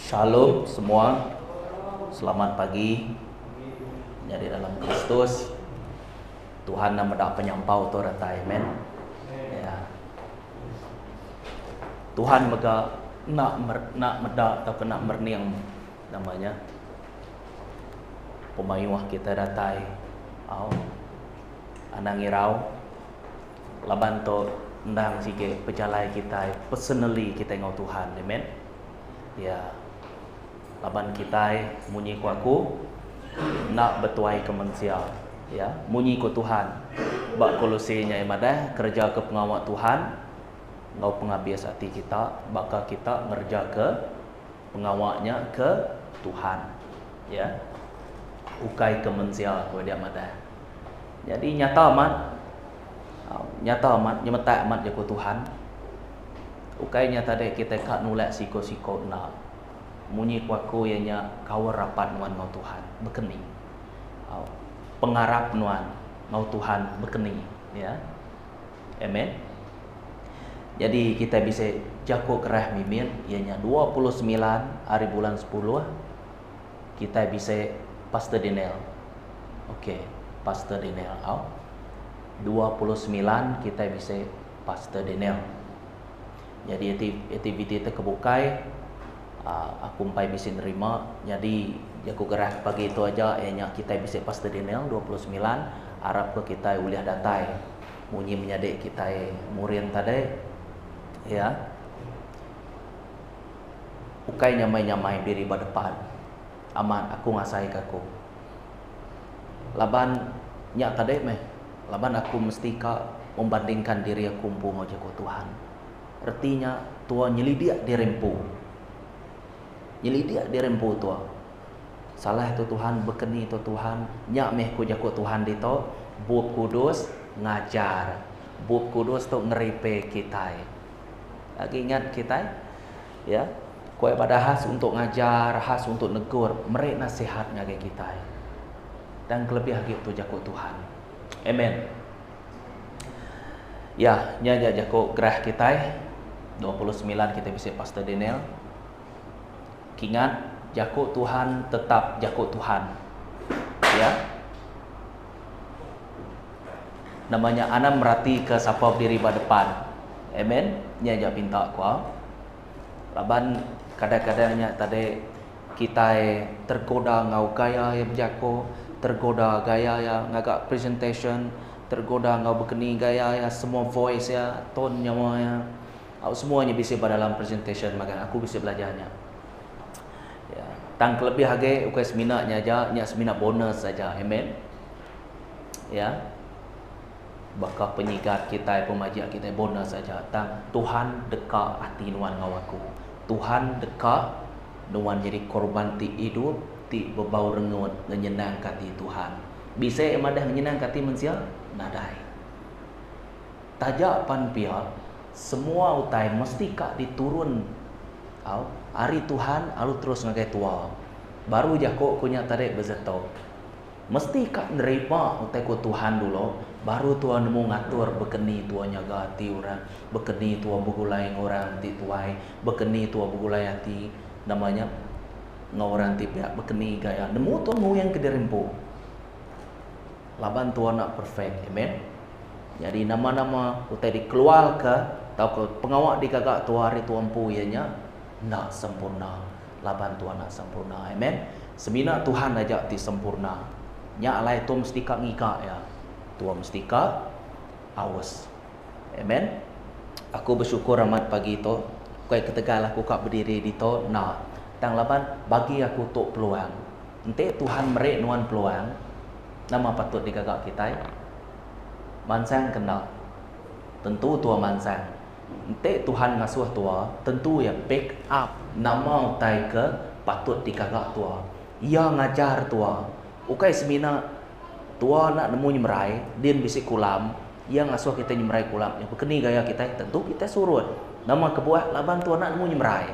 Shalom semua, selamat pagi. Jadi dalam Kristus Tuhan nama dak penyampau tu ratai, amen. Ya. Tuhan mega nak medak atau nak merniang namanya pemayuah kita datai. Au anang irau laban to ndang sige pejalai kita personally kita ngau Tuhan, amen. Ya. Laban kita munyi ku aku nak betuai ke manusia, ya munyi ku Tuhan bak Kolosenya imadah kerja ke pengawal Tuhan ngau pengabis hati kita bakal kita ngerja ke pengawalnya ke Tuhan, ya ukai ke manusia ku dia madah. Jadi nyata amat nyemeta amat ku Tuhan ukai nyata dek kita kak nulak siko-siko nak munyi kuaku ianya kau rapat nuan ngau Tuhan berkening. Pengarap nuan ngau Tuhan berkening, ya. Amen. Jadi kita bisa jago kerah mimin ianya 29 hari bulan 10 kita bisa Pastor Daniel. Okey, Pastor Daniel. 29 kita bisa Pastor Daniel. Jadi aktiviti itu kebukai aku umpai bisa nerima. Jadi aku gerah pagi itu aja ianya kita bisa Pastor Daniel 29 harap ke kita uliah datai munyi menyadek kita murid tadi, ya ukai nyamai diri depan aman aku ngasai kaku laban nyak tadi laban aku mesti membandingkan diri aku umpu ngoja ku Tuhan. Artinya Tuhan nyelidik dirempu tua. Salah tu Tuhan bekeni tu Tuhan nyak meh ku jago Tuhan dito Bub Kudus ngajar. Bub Kudus tu ngeripe kita. Lagi ingat kita, ya. Kue pada khas untuk ngajar, khas untuk negur, mereka nasihat ngage kita. Dan kelebih lagi tu jago Tuhan. Amen. Ya, nya jago gerah kita 29 kita bisa Pastor Daniel. Ingat, jago Tuhan tetap jago Tuhan, ya. Namanya anak merhati ke siapa diri depan, amen. Nya aja pinta kuah. Laban kadang-kadangnya tadi kita tergoda ngau gaya yang jago, tergoda gaya yang ngagak presentation, tergoda ngau berkeni gaya ya semua voice ya, tone nya semuanya bisa pada dalam presentation, maka aku bisa belajarnya. Ya, tang lebih hage ukai seminarnya aja, nya seminar bonus saja, amen. Ya. Bakal penyigat kita, pemajian kita bonus saja. Tang Tuhan dekat hati nuan ngawaku. Tuhan dekat nuan jadi korban ti hidup, ti bebau rengut nyenang hati Tuhan. Bisa emadah nyenang hati manusia? Nadai. Tajak pan pihak semua utai mesti kak diturun. Hari Tuhan alu terus ngagai tua. Baru jako kunya tarik bezeto. Mesti kak nerima utai ku Tuhan dulu. Baru Tuhan nemu ngatur bekeni tua nyaga hati orang, bekeni tua begulai orang ti tuai, bekeni tua begulai hati namanya ngorang ti pihak bekeni gaya. Nemu Tuhan mau yang kederempo. Laban Tuhan nak perfect, amen. Jadi nama-nama utai dikeluar ke tau ke pengawak di kakak tua hari Tuhan pu ianya nak sempurna. Laban Tuhan nak sempurna, amen. Semina Tuhan ajak ti sempurna. Nya alai tu mesti kak ngika ya. Tuhan mesti kak awas. Amen. Aku bersyukur amat pagi itu. Kau ketegal aku kak berdiri di to. Nah, tang laban bagi aku tok peluang. Ente Tuhan merek nuan peluang. Nama patut digagak kita. Mansang kenal. Tentu tua mansang. Ente Tuhan ngasuh tua, tentu ya back up nama utai ke patut digagak tua. Ia ngajar tua. Ukai semina tua nak nemu nyemerai, dia bisa kulam, ia ngasuh kita nyemerai kulam. Yang berkeni gaya kita, tentu kita surut. Nama kebuah laban tua nak nemu nyemerai.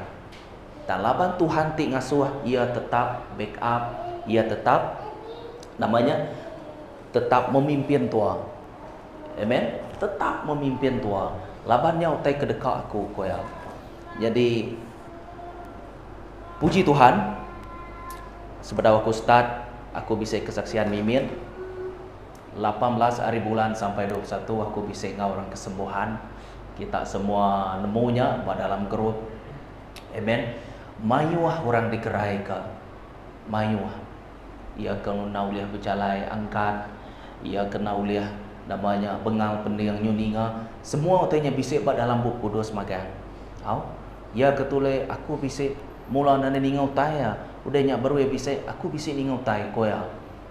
Dan laban Tuhan ti ngasuh, ia tetap backup, ia tetap namanya tetap memimpin tua. Amen. Tetap memimpin tua. Labannya utai kedekat aku koya. Jadi Puji Tuhan, sebelum aku start, aku bisa kesaksian mimin 18 hari bulan sampai 21 aku bisa ngawang kesembuhan. Kita semua nemunya pada dalam grup. Amen. Mayuah orang dikerai ke mayuah. Ia kena uliah berjalai angkat. Ia kena uliah namanya bengal pendiang nyuninga. Semua otanya bisa pada dalam buku kudus magang. Au? Ia ketule aku bisa mula nana ningau taya. Udahnya baru ya bisa aku bisa ningau taya koya.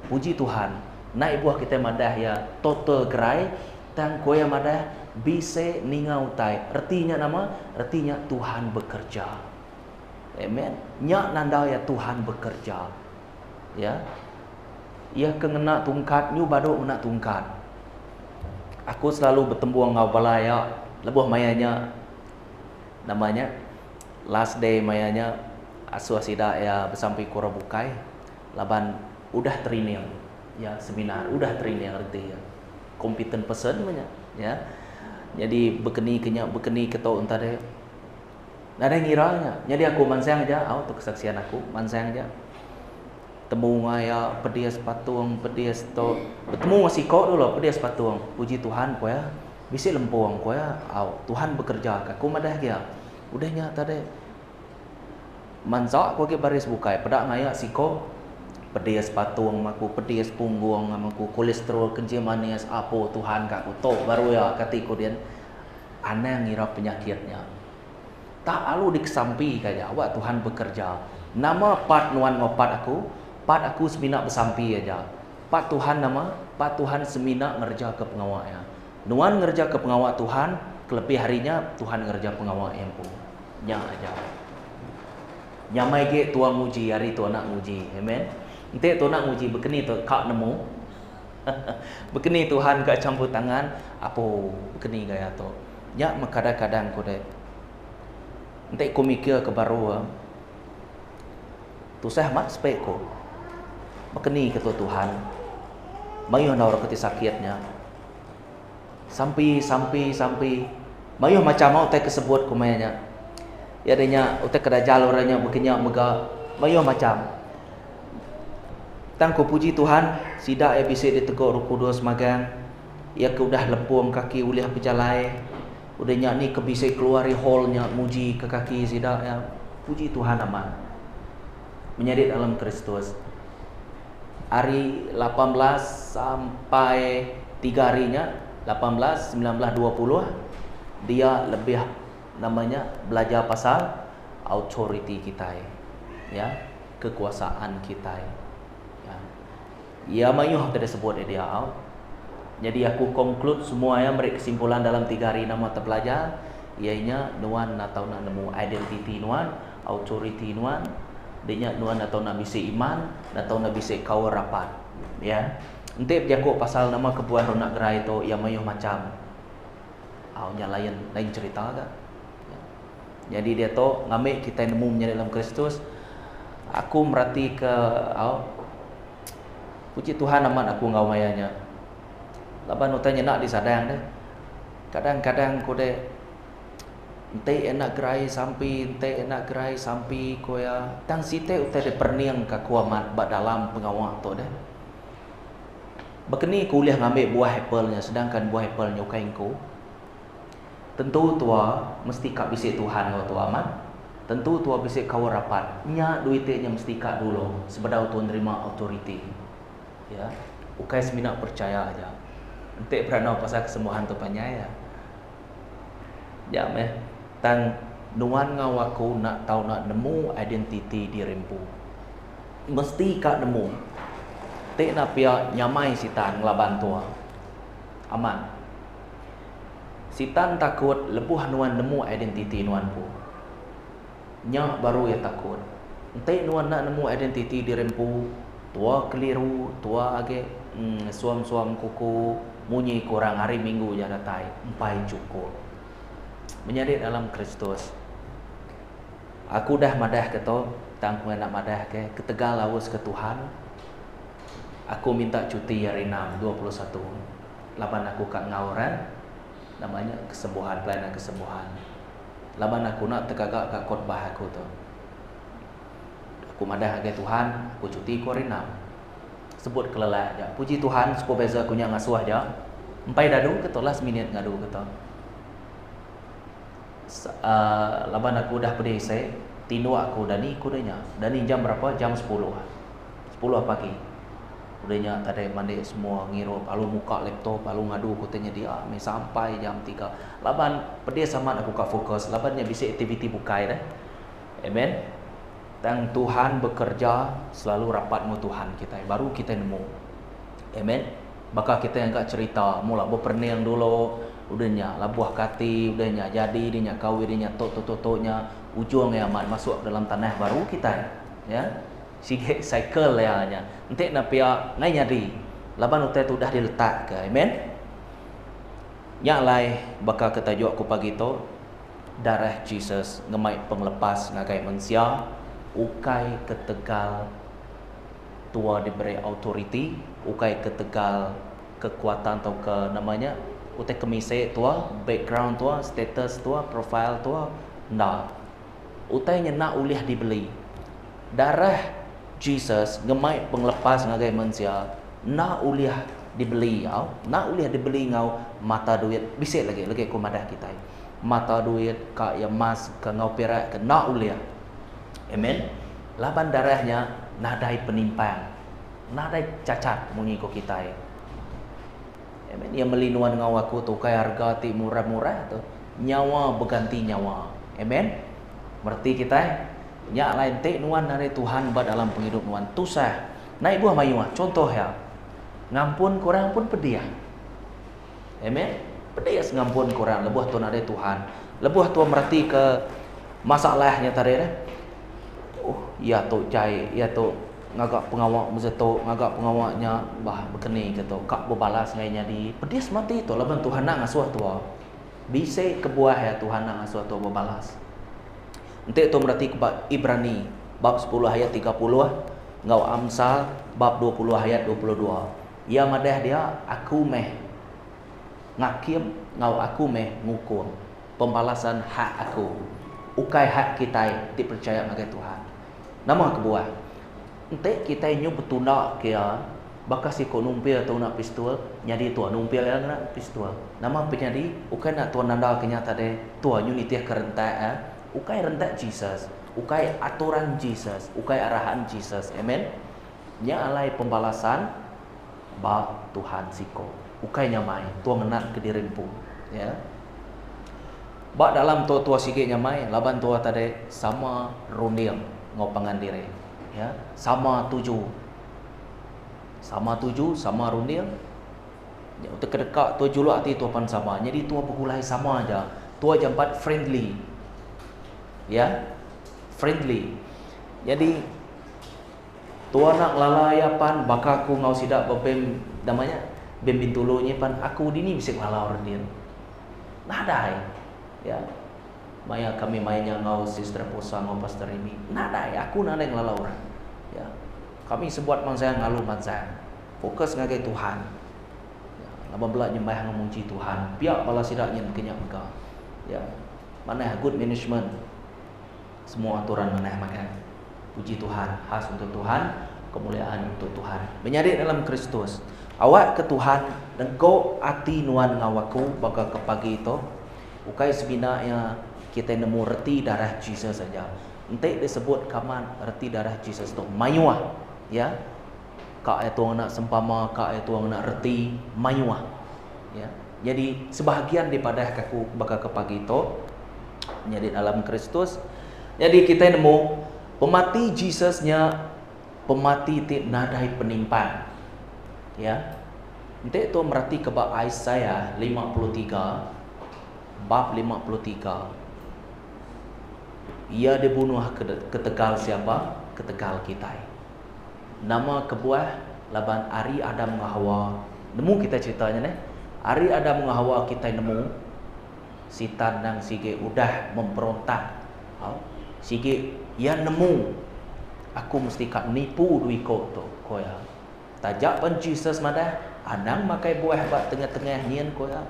Puji Tuhan. Naik buah kita madah ya total kerai tang koya madah bisa ningau taya. Artinya nama artinya Tuhan bekerja. Amen. Nya nanda ya Tuhan bekerja. Ya. Ia kena tungkat nyu baru nak tungkat. Aku selalu bertemu ngau balaya lebuh mayanya namanya last day mayanya asuasida ya bersampai kura bukai laban udah training ya seminar udah training arti ya competent person banyak ya jadi bekeni ketau entar deh ada ngiranya jadi aku mansang aja tuh kesaksian aku mansang aja temu ngaya pedias patung pedias to bertemu masih kok dulu pedias patung puji Tuhan ko ya bisa lempuang ko ya Tuhan bekerja aku madah dia udahnya tadi mansak ko ke baris bukai pada ngaya siko pedias patung maku pedias punggung maku kolesterol kencing manis apa Tuhan kak to baru ya katiku dia aneh ngira penyakitnya tak alu dikesampi kayak awak Tuhan bekerja nama pat nuan ngopat aku semina bersampi aja. Pak Tuhan nama, Pak Tuhan semina ngerja ke pengawaknya. Nuan ngerja ke pengawak Tuhan, kelebih harinya Tuhan ngerja pengawak yang pun. Nya aja. Nyamai ke tua muji hari tua nak muji. Amen. Ente tua nak muji bekeni tu kak nemu. Bekeni Tuhan kak campur tangan, apa bekeni gaya tu. Nya kadang-kadang ko deh. Ente ko mikir ke baru. Tu saya mat spek ko. Bekeni ketua Tuhan mayuh nawar keti sakitnya sampai mayuh macam mau teh kesebut kumanya ya adanya utek kada jalurnya bekenya mega mayuh macam tangko puji Tuhan sida ya bisa ditegur Roh Kudus magang ya ke udah lempuang kaki uliah pejalai udahnya ni ke bisa keluari hallnya muji ke kaki sida ya puji Tuhan aman menjadi dalam Kristus. Hari 18 sampai 3 harinya 18, 19, 20 dia lebih namanya belajar pasal authority kita ya kekuasaan kita ya ya mayuh tadi sebut dia jadi aku conclude semuanya mereka kesimpulan dalam 3 hari nama terpelajar ianya nuan atau nak nemu identity nuan authority nuan dia nuan atau nak bisa iman atau nak bisa kau rapat ya ente berjago pasal nama kebuan ronak gerai itu yang mayuh macam nya lain cerita kan ya. Jadi dia tu ngambil kita nemu menjadi dalam Kristus aku merhati ke puji Tuhan aman aku ngau mayanya laban utanya nak disadang deh kadang-kadang ko deh ente enak gerai sampai koya tang site utai de perniang ka kuamat bak dalam pengawak tu deh. Bekeni kuliah ngambil buah apple-nya sedangkan buah apple-nya ukainku. Tentu tua mesti kak bisik Tuhan kau tu amat. Tentu tua bisik kau rapat. Nya duitnya mesti kak dulu sebedau tuan terima authority. Ya. Ukai semina percaya aja. Ente pernah pasal kesembuhan tu panyaya. Ya meh. Tang nuan ngawaku nak tahu nak nemu identiti dirimu mesti kak nemu te na pia nyamai sitan ngelaban tua aman sitan takut lebuh nuan nemu identiti nuan pu nya baru ya takut te nuan nak nemu identiti dirimu tua keliru tua age suam-suam kuku munyi kurang hari minggu jada tai empai cukup menjadi dalam Kristus. Aku dah madah ke to, tangku nak madah ke Tegal lawas ke Tuhan. Aku minta cuti hari 6 21. Laban aku kat ngauran namanya kesembuhan, pelayanan kesembuhan. Laban aku nak tegagak kat khotbah aku tu. Aku madah ke Tuhan, aku cuti ku hari 6. Sebut kelelak aja. Puji Tuhan, supervisor aku nya ngasuh aja. Empai dadu keto last minute ngadu keto. Laban aku dah pedih saya, tino aku Dani kudanya. Dani jam berapa? Jam 10 pagi. Udahnya tadi mandi semua ngirup, lalu muka laptop, lalu ngadu kutanya dia, sampai jam 3. Laban pedih sama aku kak fokus, labannya bisa aktiviti bukai dah. Amen. Dan Tuhan bekerja selalu rapat mu Tuhan kita, baru kita nemu. Amen. Maka kita yang kak cerita, mula berperniang dulu, udahnya labuah kati, udahnya jadi, udahnya kawin, udahnya tok-tok-toknya, ujung yang amat masuk dalam tanah baru kita, ya. Sige cycle ya nya. Entek na pia ngai nyadi. Laban utai tu dah diletak ke. Amen. Nya lai bakal kita jawab ku pagi tu darah Jesus ngemai penglepas ngagai manusia, ukai ketegal tua diberi authority, ukai ketegal kekuatan atau ke namanya utai kemise tua, background tua, status tua, profile tua, nah utai nyena uliah dibeli. Darah Jesus ngemai penglepas ngagai manusia, na uliah dibeli ngau, na uliah dibeli ngau mata duit bisa lagi ku madah kita. Mata duit ka ya emas ka ngau perak ka na uliah. Amen. Laban darahnya nadai penimpang, nadai cacat munyi ko kita. Amen. Yang melinuan ngau aku tu kai harga ti murah-murah tu, nyawa berganti nyawa. Amen. Berarti kita nya lain tek nuan dari Tuhan ba dalam penghidup nuan tusah naik buah mayuah contoh ya ngampun kurang pun pediah. Amen. Pediah ngampun kurang lebuh tu dari Tuhan lebuh tu merati ke masalahnya tadi dah. Oh ya tu cai ya tu ngagak pengawak mezeto ngagak pengawaknya bah berkeni gitu kak berbalas ngainya di pediah mati tu leban Tuhan nak ngasuh tu bisa kebuah ya Tuhan nak ngasuh tu berbalas. Nanti tu berarti Ibrani bab 10 ayat 30 ngau Amsal bab 20 ayat 22. Ya madah dia aku meh ngakim ngau aku meh ngukur pembalasan hak aku. Ukai hak kita dipercaya magai Tuhan. Nama kebuah. Nanti kita nyu betuna kia bakas si ko numpil atau nak pistol nyadi tua numpil yang nak pistol. Nama penyadi ukai nak tuan nanda kenyata de tua nyu nitiah kerentak ukai rentak Jesus, ukai aturan Jesus, ukai arahan Jesus. Amen. Nya alai pembalasan ba Tuhan siko. Ukai nyamai tua ngenat ke dirimpu, ya. Ba dalam tua sikit nyamai laban tua tadi sama rundil ngopangan diri, ya. Sama tuju, sama rundil. Ya, untuk kedekak tua juluk hati tua pan sama. Jadi tua bergulai sama aja. Tua jampat friendly. Ya, friendly. Jadi tua nak lalayapan bakaku ngau sidak bebem namanya bem bintulunya pan aku dini bisa ngalau dia. Nadai. Ya. Maya kami mainnya ngau sister posa ngau pastor ini. Nadai aku nadai ngalau orang. Ya. Kami sebuat mangsa ngalu mangsa. Fokus ngagai Tuhan. Ya, lama belak nyembah ngamuji Tuhan. Piak bala sidaknya kenyak engkau. Ya. Mana good management. Semua aturan meneh makan. Puji Tuhan, khas untuk Tuhan, kemuliaan untuk Tuhan. Menyadik dalam Kristus. Awak ke Tuhan dan kau ati nuan ngawaku baka ke pagi itu. Ukai sebenarnya kita nemu reti darah Jesus saja. Entek disebut kaman reti darah Jesus tu mayuah, ya. Kak itu nak sempama, kak itu nak reti mayuah. Ya. Jadi sebahagian daripada kaku baka ke pagi itu menjadi dalam Kristus. Jadi kita nemu pemati Jesusnya pemati ti nadai penimpan. Ya. Nanti tu merati ke bab Isaiah 53 bab 53. Ia dibunuh ketegal siapa? Ketegal kita. Nama kebuah laban Ari Adam Hawa. Nemu kita ceritanya nih. Ari Adam Hawa kita nemu sitan dan sige udah memberontak. Sige ia nemu aku mesti kat nipu duiko tu koya. Tajak pan Jesus madah anang makai buah bak tengah-tengah nian koya.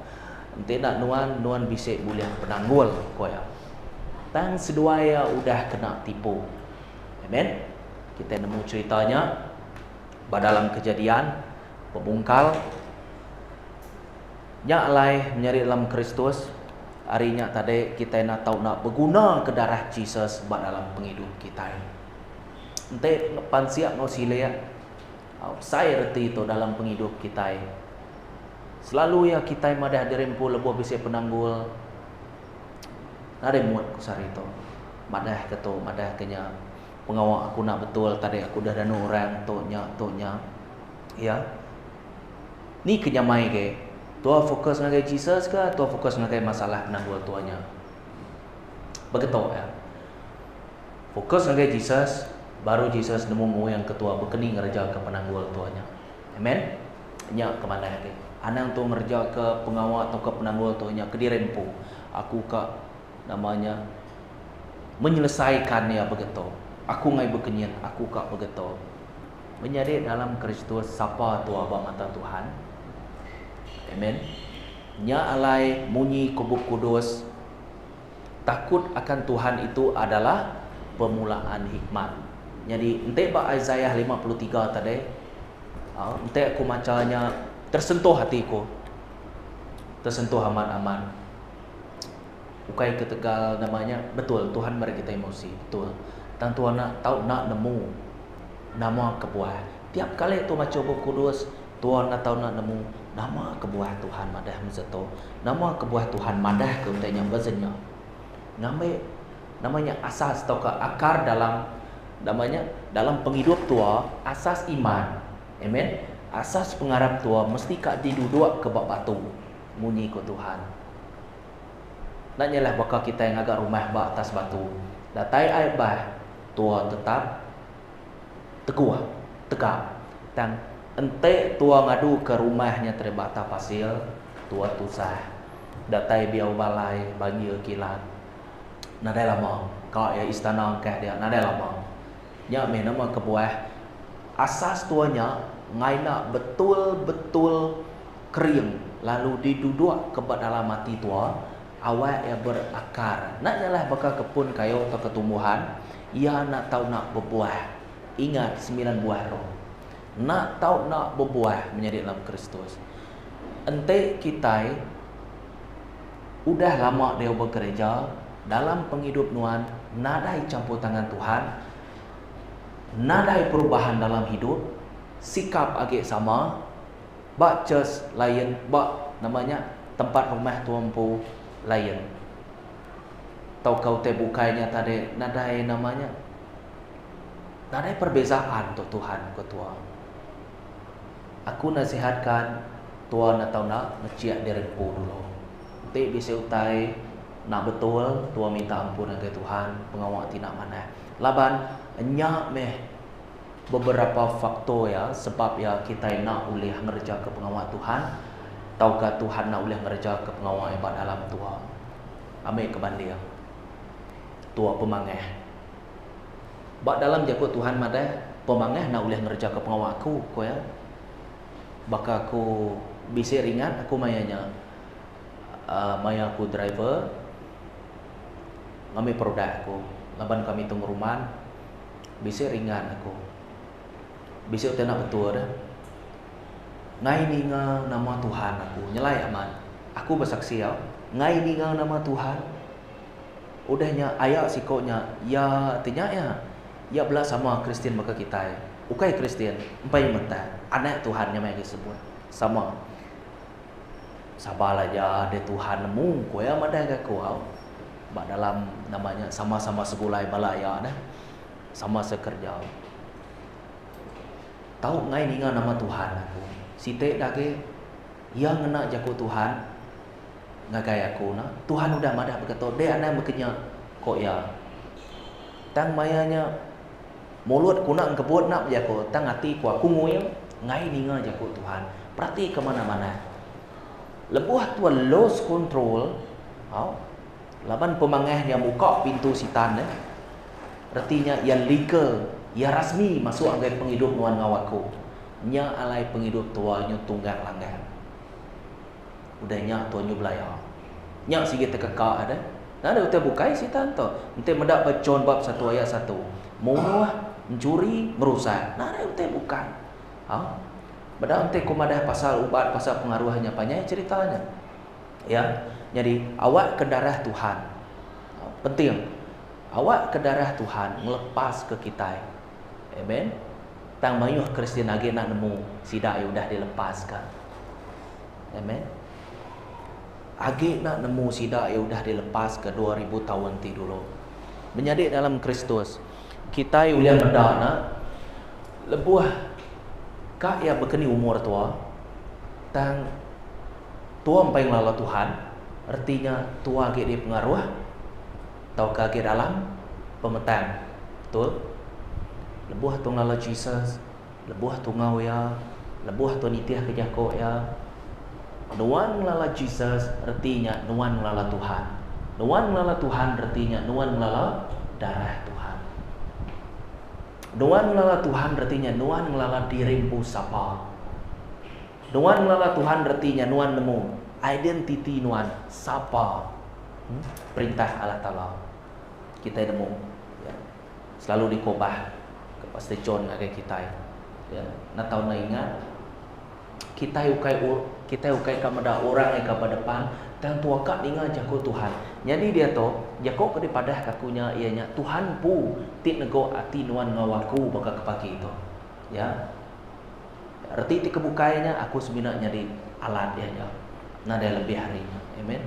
Ente nak nuan bisik boleh penanggul koya. Tang seduaya udah kena tipu. Amen. kita nemu ceritanya dalam Kejadian pembungkal nya alai menyari dalam Kristus. Harinya tadi kita nak tahu nak berguna ke darah Jesus dalam penghidup kita. Ente pan siap no sila saya reti itu dalam penghidup kita. Selalu ya kita madah dirempu lebuh bisa penanggul. Nade muat kusar itu. Madah keto, madah kenya pengawal aku nak betul tadi aku dah danu orang tonya. Ya. Ni kenyamai ke. Tua fokus dengan Jesus ke? Tua fokus dengan masalah penanggul tuanya. Begitu ya. Fokus dengan Jesus, baru Jesus nemu yang ketua berkening ngerja ke penanggul tuanya. Amen. Nya kemana ke? Anang tu ngerja ke pengawal atau ke penanggul tuanya ke dirempu. Aku ke namanya menyelesaikan ya begitu. Aku ngai berkenyan, aku ke begitu. Menjadi dalam Kristus siapa tua mata Tuhan. Amen. Nya alai munyi kubuk kudus. Takut akan Tuhan itu adalah permulaan hikmat. Jadi ente ba Isaiah 53 tadi. Ente aku macanya tersentuh hatiku. Tersentuh aman-aman. Ukai ketegal namanya. Betul, Tuhan beri kita emosi. Betul. Dan Tuhan nak tahu nak nemu nama kebuah. Tiap kali tu macam buku kudus, Tuhan nak tahu nak nemu nama kebuah Tuhan madah menzeto. Nama kebuah Tuhan madah ke untanya bazenya. Namanya asas atau ke akar dalam namanya dalam penghidup tua, asas iman. Amen. Asas pengharap tua mesti kak diduduk ke bak batu munyi ke Tuhan. Naknyalah bakal kita yang agak rumah bak atas batu. Datai air bah tua tetap teguh, tegak. Dan ente tua ngadu ke rumahnya terbata pasir, tua tusah. Datai biau balai bagi kilat. Nadai lama. Kau ya istana kah dia nadai lama. Nya me nama kebuah asas tuanya ngaina betul-betul kering lalu diduduk ke dalam mati tua awak yang berakar. Naknyalah bakal kepun kayu atau ketumbuhan ia nak tahu nak berbuah. Ingat 9 buah roh. Nak tahu nak berbuah menjadi dalam Kristus. Ente kita udah lama dia bekerja dalam penghidup nuan, nadai campur tangan Tuhan, nadai perubahan dalam hidup, sikap agak sama, bak church lain, bak namanya tempat rumah tuampu lain. Tahu kau te bukainya tadi nadai namanya, nadai perbezaan tu Tuhan ketua. Aku nasihatkan Tuhan atau nak ngeciak dirempu dulu. Nanti bisa utai nak betul Tuhan minta ampun ke Tuhan pengawal tidak mana. Laban nyak meh beberapa faktor ya sebab ya kita nak ulih ngerja ke pengawal Tuhan. Tahukah Tuhan nak ulih ngerja ke pengawal hebat dalam Tuhan. Ambil ke bandia. Tua pemangeh. Bak dalam jakut Tuhan madah pemangeh nak ulih ngerja ke pengawal aku ko ya. Baka aku bisa ringan aku mayanya maya aku driver ngambil produk aku laban kami tunggu rumah bisa ringan aku bisa tenak betul dah ngai ninga nama Tuhan aku nyelai aman aku bersaksi ya ngai ninga nama Tuhan udahnya ayat sikonya ya artinya ya belah sama Kristen maka kita ya ukai Kristen empai mata anak Tuhan yang mereka sebut sama sabarlah ya de Tuhan nemu ko ya madah ke kau bak dalam namanya sama-sama segulai balaya dah sama sekerja tahu ngai ninga nama Tuhan aku site dah ke yang ngena jago Tuhan ngagai aku na Tuhan udah madah berkata de anak berkenya kok ya tang mayanya mulut ku nak kebut nak jago tang hati ku aku ngoyo ngai ninga jago Tuhan perhati ke mana-mana lebuh tu lost control laban pemangah yang buka pintu sitan artinya yang legal ya rasmi masuk anggai penghidup nuan ngawaku nya alai penghidup tuanya tunggal langgar udahnya tuanya belaya nya sikit tekeka ada nah ada utai bukai sitan tu ente mendak bacon bab 1 ayat 1 mono mencuri, merusak. Nah, ente bukan. Padahal ente kumadah pasal ubat, pasal pengaruhnya banyak ceritanya. Ya, jadi awak ke darah Tuhan. Penting. Awak ke darah Tuhan melepas ke kita. Amen. Tang mayuh Kristian age nak nemu sidak ya udah dilepaskan. Amen. Age nak nemu sidak ya udah dilepas ke 2000 tahun ti dulu. Menjadi dalam Kristus. Kita ulian berdana lebuh kak ya bekeni umur tua. Tang tua sampai ngelala Tuhan. Artinya tua age di pengaruh atau kage dalam pemetaan. Betul? Lebuh tu ngala Jesus, lebuh tu ngau ya, lebuh tu nitiah ke jako ya. Nuan ngelala Jesus artinya nuan ngelala Tuhan. Nuan ngelala Tuhan artinya nuan ngelala darah Tuhan. Nuan ngelala Tuhan artinya nuan ngelala dirimu sapa. Nuan ngelala Tuhan artinya nuan nemu identity nuan sapa. Perintah Allah Ta'ala kita nemu ya. Selalu dikobah pasti John ngake kita ya. Nak tahu nak ingat kita ukai kepada orang yang kepada depan dan tua kak ingat jago Tuhan. Jadi dia tu jago ke daripada kakunya ianya Tuhan pu ti nego ati nuan ngawaku baka kepaki itu. Ya. Arti ti kebukainya aku sebenarnya di alat dia aja. Nah dia lebih harinya. Amen.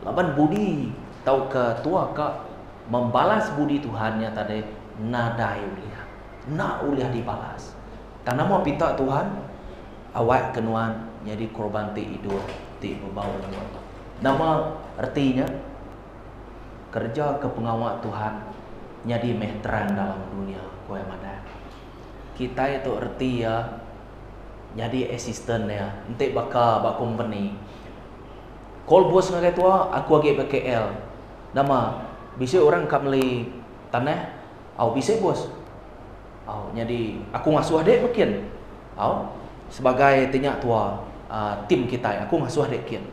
Laban budi tahu ke tua kak membalas budi Tuhannya tadi nadai uliah. Nak uliah dibalas. Karena mau pita Tuhan awak kenuan jadi korban ti hidup ti berbau. Nama artinya kerja ke pengawal Tuhan jadi meh terang dalam dunia kowe mada. Kita itu arti ya jadi asisten ya. Ente baka company. Call bos ngagai tua aku age BKL. Nama bisa orang kamli tanah au bisa bos. Jadi aku ngasuh dek mungkin. Sebagai tinyak tua tim kita aku ngasuh dek kian.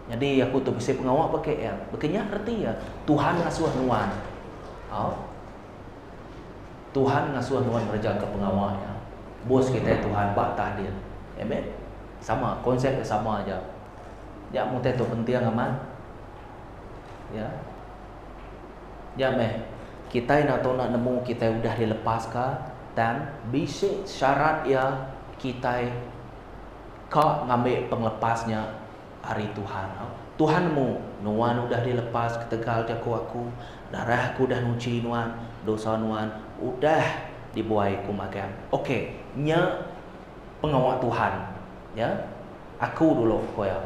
Jadi aku tu bisa pengawal BKL. Bekenya arti ya Tuhan ngasuh nuan. Tuhan ngasuh nuan kerja ke pengawalnya. Bos kita Tuhan bak tahdir. Amen. Sama konsepnya sama aja. Ya mute tu penting aman. Ya. Ya meh. Kita nak tahu nak nemu kita udah dilepaskan dan bisa syarat ya kita kau ngambil penglepasnya hari Tuhan. Tuhanmu nuan udah dilepas ketegal aku darahku dah nuci nuan dosa nuan udah dibuai kumakan. Okey, nya pengawal Tuhan ya. Aku dulu koya.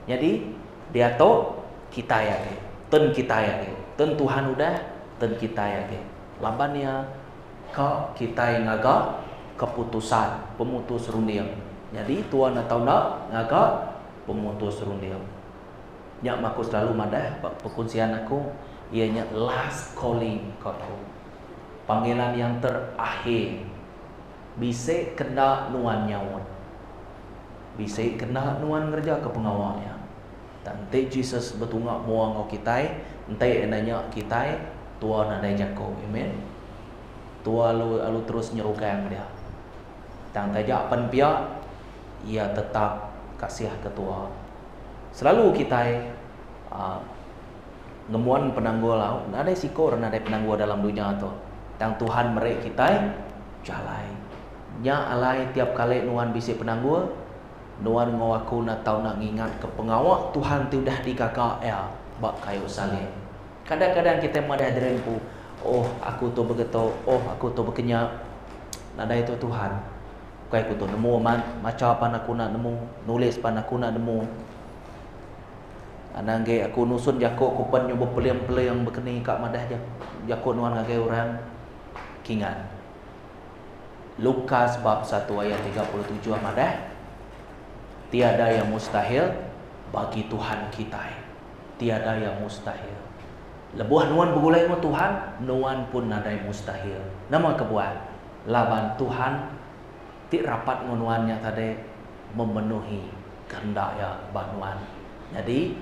Jadi dia tahu kita ya ke. Ten kita ya ke. Ten Tuhan udah ten kita ya ke. Lambannya kau kita yang agak keputusan pemutus rundiang. Jadi Tuhan atau nak ngagak pemutus rundiang. Nyak maku selalu madah perkuncian aku ianya last calling kau. Panggilan yang terakhir. Bisa kena nuan nyawon. Bisa kena nuan kerja ke pengawalnya. Tante Jesus betungak muang kau kita, ente enanya kita Tuhan ada jako. Amen. Tua lalu terus nyerukan dia. Tang tajak penpia ia tetap kasih ketua. Selalu kita ngemuan penangguh lau. Ada sikor ada penangguh dalam dunia tu. Tang Tuhan merek kita jalai. Nya alai tiap kali nuan bisi penangguh, nuan ngawaku nak tahu nak ingat ke pengawal Tuhan tu dah dikakak ya bak kayu saleh. Kadang-kadang kita madah derempu. Oh, aku tu begitu. Oh, aku tu berkenyak. Nada itu Tuhan. Kau aku tu nemu macam apa aku nak nemu, nulis apa aku nak nemu. Anangge aku nusun jako kupan nyoba peliang-peliang berkeni kat madah jako nuan ngagai orang kingan. Lukas bab 1 ayat 37 madah. Tiada yang mustahil bagi Tuhan kita. Tiada yang mustahil. Lebuah nuan bergulai dengan Tuhan, nuan pun nadai mustahil. Nama kebuat laban Tuhan ti rapat nuannya tadi memenuhi kehendak ya banuan. Jadi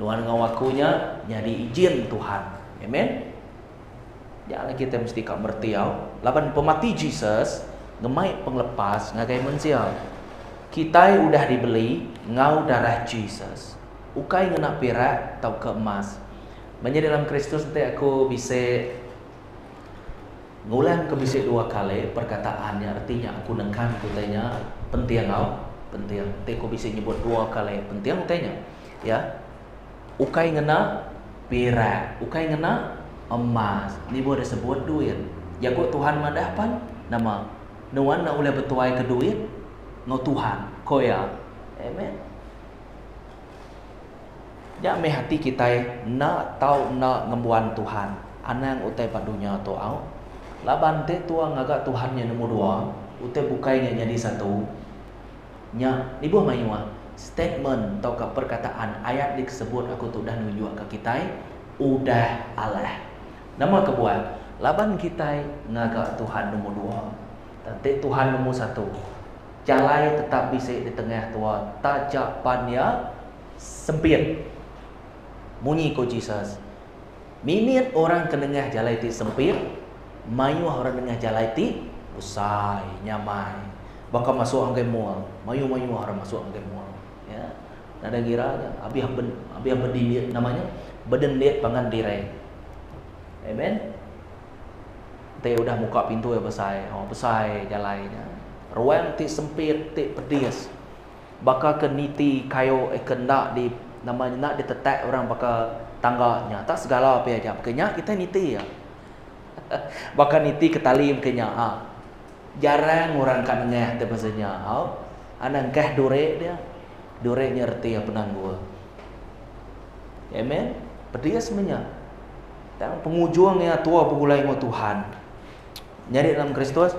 nuan ngawakunya jadi izin Tuhan. Amen. Jangan kita mesti kak mertiau. Laban pemati Jesus ngemai penglepas ngagai mensia. Kita udah dibeli ngau darah Jesus. Ukai ngena perak atau ke emas. Menjadi dalam Kristus nanti aku bisa ngulang ke bisa 2 kali perkataannya, artinya aku nengkan kutanya penting ngau penting. Nanti aku bisa nyebut 2 kali penting kutanya. Ya. Ukai ngena perak, ukai ngena emas. Ni boleh sebut duit. Ya kok Tuhan madahpan nama nuan na boleh bertuai ke duit ngau Tuhan koya. Amen. Ya me hati kita nak tahu nak ngembuan Tuhan. Anang utai padunya to au. Laban te tua ngagak Tuhannya nombor 2, utai bukainya jadi 1. Nya ni buah mayua. Statement atau ke perkataan ayat disebut aku tu dah nunjuk ke kita udah Allah. Nama kebuat laban kita ngagak Tuhan nombor 2. Nanti Tuhan nombor 1. Jalai tetap bisa di tengah tua. Tajapannya sempit. Munyi ko Jesus. Minit orang ke tengah jalai ti sempit, mayu orang tengah jalai ti usai nyamai. Baka masuk angkai mual. Mayu orang masuk angkai mual. Ya. Nada kiranya abi berdiri namanya bedendet pangan direk. Amen. Te udah muka pintu ya besai. Besai jalainya. Ruang ti sempit, ti pedis. Baka keniti kayo kendak di namanya nak ditetek orang baka tangganya. Tak segala apa aja. Makanya kita niti ya. Baka niti ke tali makanya. Jarang orang kan ngeh te bahasanya. Anang keh dore dia. Dore nyerti ya penang gua. Amen. Pedis sebenarnya. Dan pengujungnya tua pegulai mau Tuhan. Nyari dalam Kristus.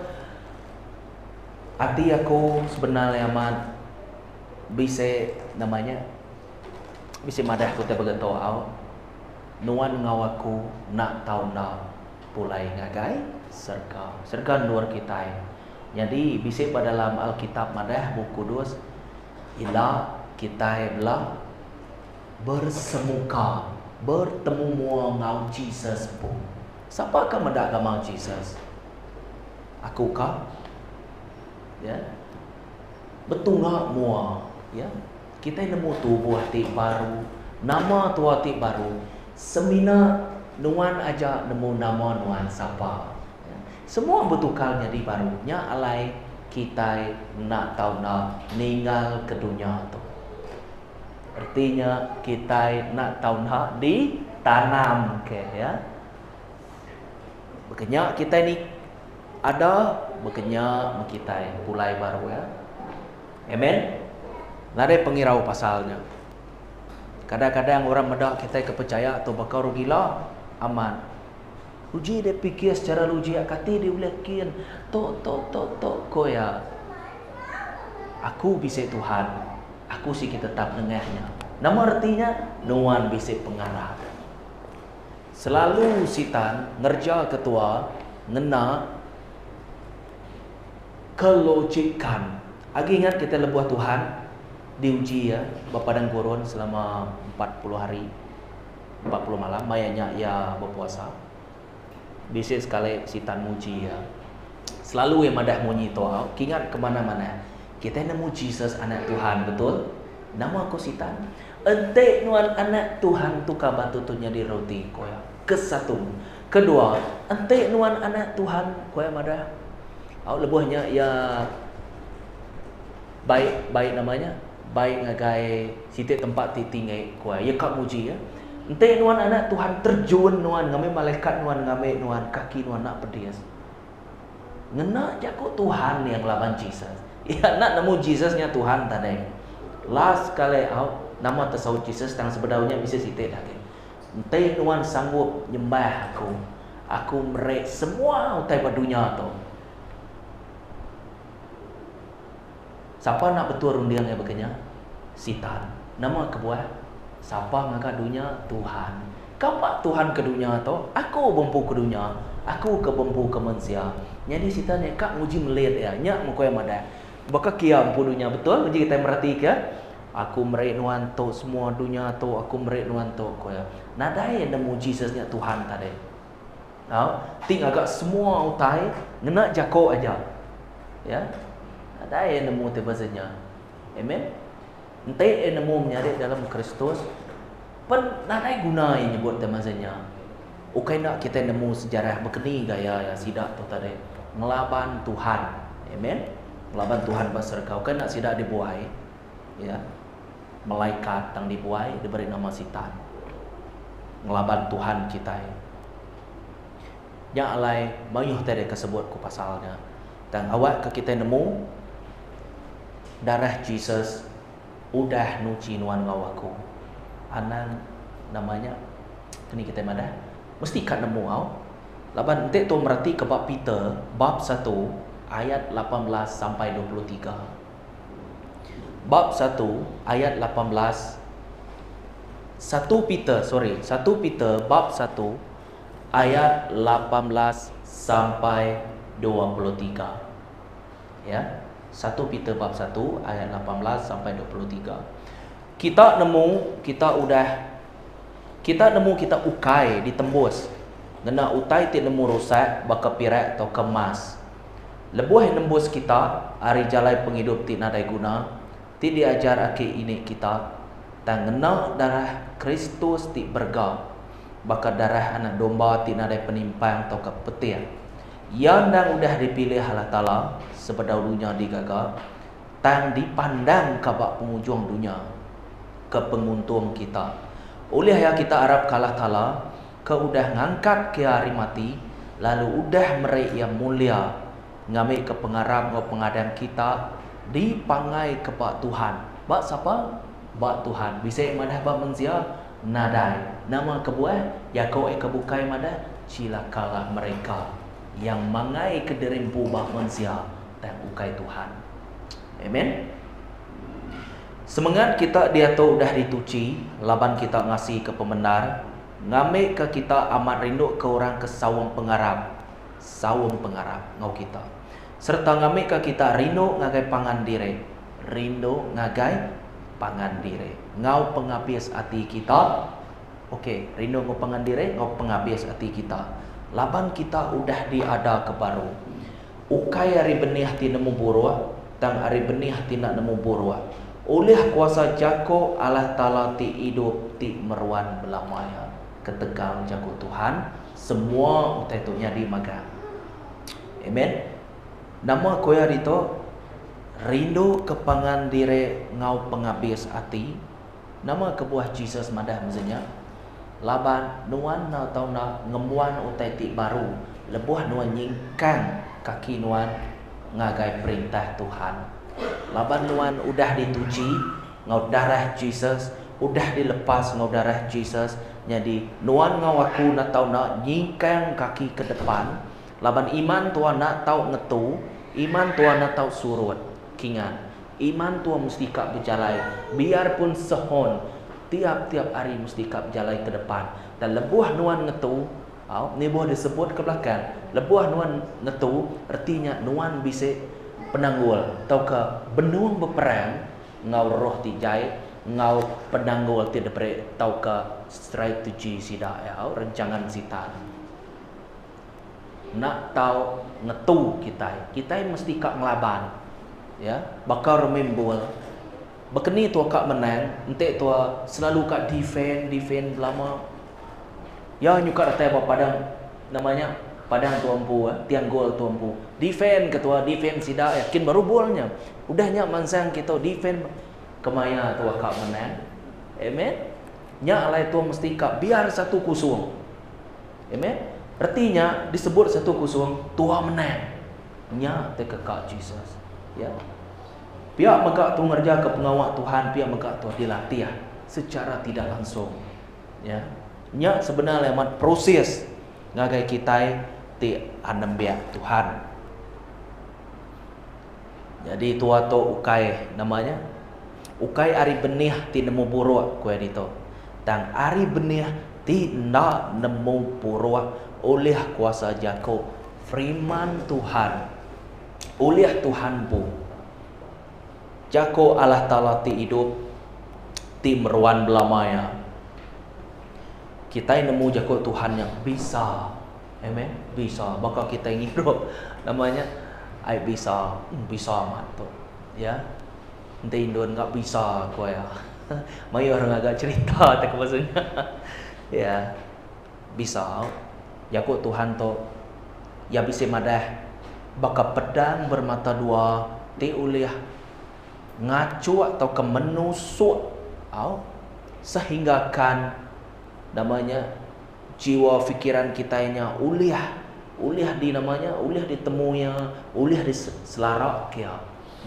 Hati aku sebenarnya amat bisa namanya bisa madah aku terbegatau au nuan ngawaku nak tahu nak pulai ngagai serga luar kita. Jadi bisa pada dalam Alkitab madah buku kudus ialah kita belah bersemuka bertemu mua ngau Jesus pun. Siapa akan madah ngau Jesus? Aku kah? Ya. Betul tak mua? Ya. Kita nemu tubuh hati baru, nama tu hati baru. Semina nuan aja nemu nama nuan siapa. Ya. Semua bertukar jadi barunya alai kita nak tahu nak ninggal ke dunia tu. Artinya kita nak tahu nak ditanam ke ya. Makanya kita ni ada bekenya kita pulai baru ya. Amen. Nade pengirau pasalnya. Kadang-kadang orang medak kita kepercaya atau bakal gila aman. Uji dia fikir secara logi akati dia ulekin to koya. Aku bisa Tuhan. Aku sih kita tetap dengarnya. Nama artinya nuan bisa pengarah. Selalu sitan ngerja ketua ngena kelogikan. Agi ingat kita lebuah Tuhan diuji ya berpadang gurun selama 40 hari 40 malam mayanya ya berpuasa. Bisa sekali sitan muji ya. Selalu yang madah munyi toa. Ingat kemana-mana kita nemu Jesus anak Tuhan betul. Nama aku sitan. Ente nuan anak Tuhan tu kabatu tu jadi roti koya. Kesatu. Kedua, ente nuan anak Tuhan koya madah. Lebuhnya ya baik namanya baik ngagai sitik tempat titingai kuai ya kak muji ya ente nuan anak Tuhan terjun nuan ngame malaikat nuan ngame nuan kaki nuan nak pedias ngena jago Tuhan yang laban Jesus ya nak nemu Jesusnya Tuhan tadi last kali nama tersebut Jesus yang sebenarnya bisa sitik lagi ente nuan sanggup nyembah aku merek semua utai padunya tu. Siapa nak betul rundiangnya begini? Sitan. Nama kebuah. Siapa ngagak dunia? Tuhan. Kapak Tuhan ke dunia tu? Aku bempu ke dunia. Aku ke bempu ke manusia. Jadi sitan ni kak muji melit ya. Nyak muka yang ada. Baka kiam pun dunia betul. Jadi kita merhatikan. Aku merek nuan tu semua dunia tu. Aku merek nuan tu. Nadai yang nemu Jesusnya Tuhan tadi. Ting agak semua utai ngena jako aja. Ya. Ada yang nemu tebasnya. Amen. Ente yang nemu menyari dalam Kristus pen nadai guna yang nyebut tebasnya. Ukai nak kita nemu sejarah berkeni gaya ya sidak tu tadi. Ngelaban Tuhan. Amen. Ngelaban Tuhan pasal kau kan nak sidak dibuai. Ya. Malaikat tang dibuai diberi nama Sitan. Ngelaban Tuhan kita. Yang alai mayuh tadi kesebut ku pasalnya. Dan awak ke kita nemu darah Jesus udah nuci nuan ngawaku. Anan namanya ini kita mana? Mesti kat nemu au. Laban entek tu merati ke bab Peter bab 1 ayat 18 sampai 23. Bab 1 ayat 18 1 Peter bab 1 ayat 18 sampai 23. Ya. 1 Peter bab 1 ayat 18 sampai 23. Kita nemu kita ukai ditembus. Ngena utai ti nemu rusak baka pirak atau kemas. Lebuh nembus kita hari jalai penghidup ti nadai guna. Ti diajar ake ini kita dan ngena darah Kristus ti berga. Baka darah anak domba ti nadai penimpang atau kepetir. Yang nang udah dipilih Allah Ta'ala sebedahulunya digagal tang dipandang ke bak penghujung dunia ke penguntung kita. Oleh yang kita harap Allah Ta'ala ke udah ngangkat ke hari mati lalu udah merek yang mulia ngambil ke pengarap ke pengadang kita dipangai ke bak Tuhan. Bak siapa? Bak Tuhan. Bisa mana bak manusia? Nadai. Nama kebuah ya kau kebukai mana? Cilakalah mereka yang mangai ke derimpu bak manusia dan ukai Tuhan. Amen. Semangat kita dia tu dah dituci, laban kita ngasih ke pembenar, ngambil ke kita amat rindu ke orang ke sawang pengarap. Sawang pengarap ngau kita. Serta ngambil ke kita rindu ngagai pangan diri. Rindu ngagai pangan diri. Ngau penghabis hati kita. Okey, rindu ngau pangan diri, ngau penghabis hati kita. Laban kita udah diada ke baru. Ukai hari benih ti nemu buruh, tang hari benih ti nak nemu buruh. Oleh kuasa jako Allah Ta'ala ti hidup ti meruan belamaya. Ketegang jago Tuhan, semua utai tu nyadi maga. Amen. Nama koya dito rindu kepangan diri ngau penghabis hati. Nama kebuah Jesus madah maksudnya. Laban nuan na tau na ngemuan utai ti baru. Lebuh nuan nyingkang kaki nuan ngagai perintah Tuhan. Laban nuan udah dituji ngau darah Jesus, udah dilepas ngau darah Jesus. Jadi nuan ngau aku na tau na nyingkang kaki ke depan. Laban iman tuan nak tau ngetu, iman tuan nak tau surut. Kingat, iman tuan mesti kak berjalai, biarpun sehon, tiap-tiap hari mesti kak berjalai ke depan. Dan lebuh nuan ngetu, ni boleh disebut ke belakang. Lebuh nuan ngetu, artinya nuan bisa penanggul. Tau ke benung berperang, ngau roh tijai, ngau penanggul tidak beri. Tau ke strategi sidak ya, rancangan sitan. Nak tahu ngetu kita mesti kak ngelaban. Ya, bakal remembol. Bekeni tua kak menang, entek tua selalu kak defend lama. Ya nyuka rata apa padang namanya padang tuampu, tiang gol tuampu. Defend ketua defend sidak yakin baru bolnya. Udahnya mansang kita defend kemaya tua kak menang. Amen. Nya alai tua mesti kak biar 1-0. Amen. Artinya disebut 1-0 tua menang. Nya te kak Jesus. Ya. Pihak megak tu ngerja ke pengawak Tuhan, pihak megak tu dilatih secara tidak langsung. Ya. Nya sebenarnya mat proses ngagai kita ti anem biak Tuhan. Jadi tua tu ukai namanya. Ukai ari benih ti nemu buruk kue dito. Dan ari benih ti ndak nemu buruk oleh kuasa jako firman Tuhan. Oleh Tuhan pun jako Allah Ta'ala ti hidup ti meruan belamaya. Kita nemu jako Tuhan yang bisa Amen. Bisa. Bakal kita hidup namanya ai bisa, bisa amat tu. Ya. Nanti Indon enggak bisa kau ya. Mai orang agak cerita tak maksudnya. Ya. Bisa. Ya kok Tuhan tu ya bisa madah bakal pedang bermata dua ti uliah ngacu atau ke menusuk sehingga kan namanya jiwa fikiran kitanya uliah di namanya uliah ditemunya uliah di selarak ya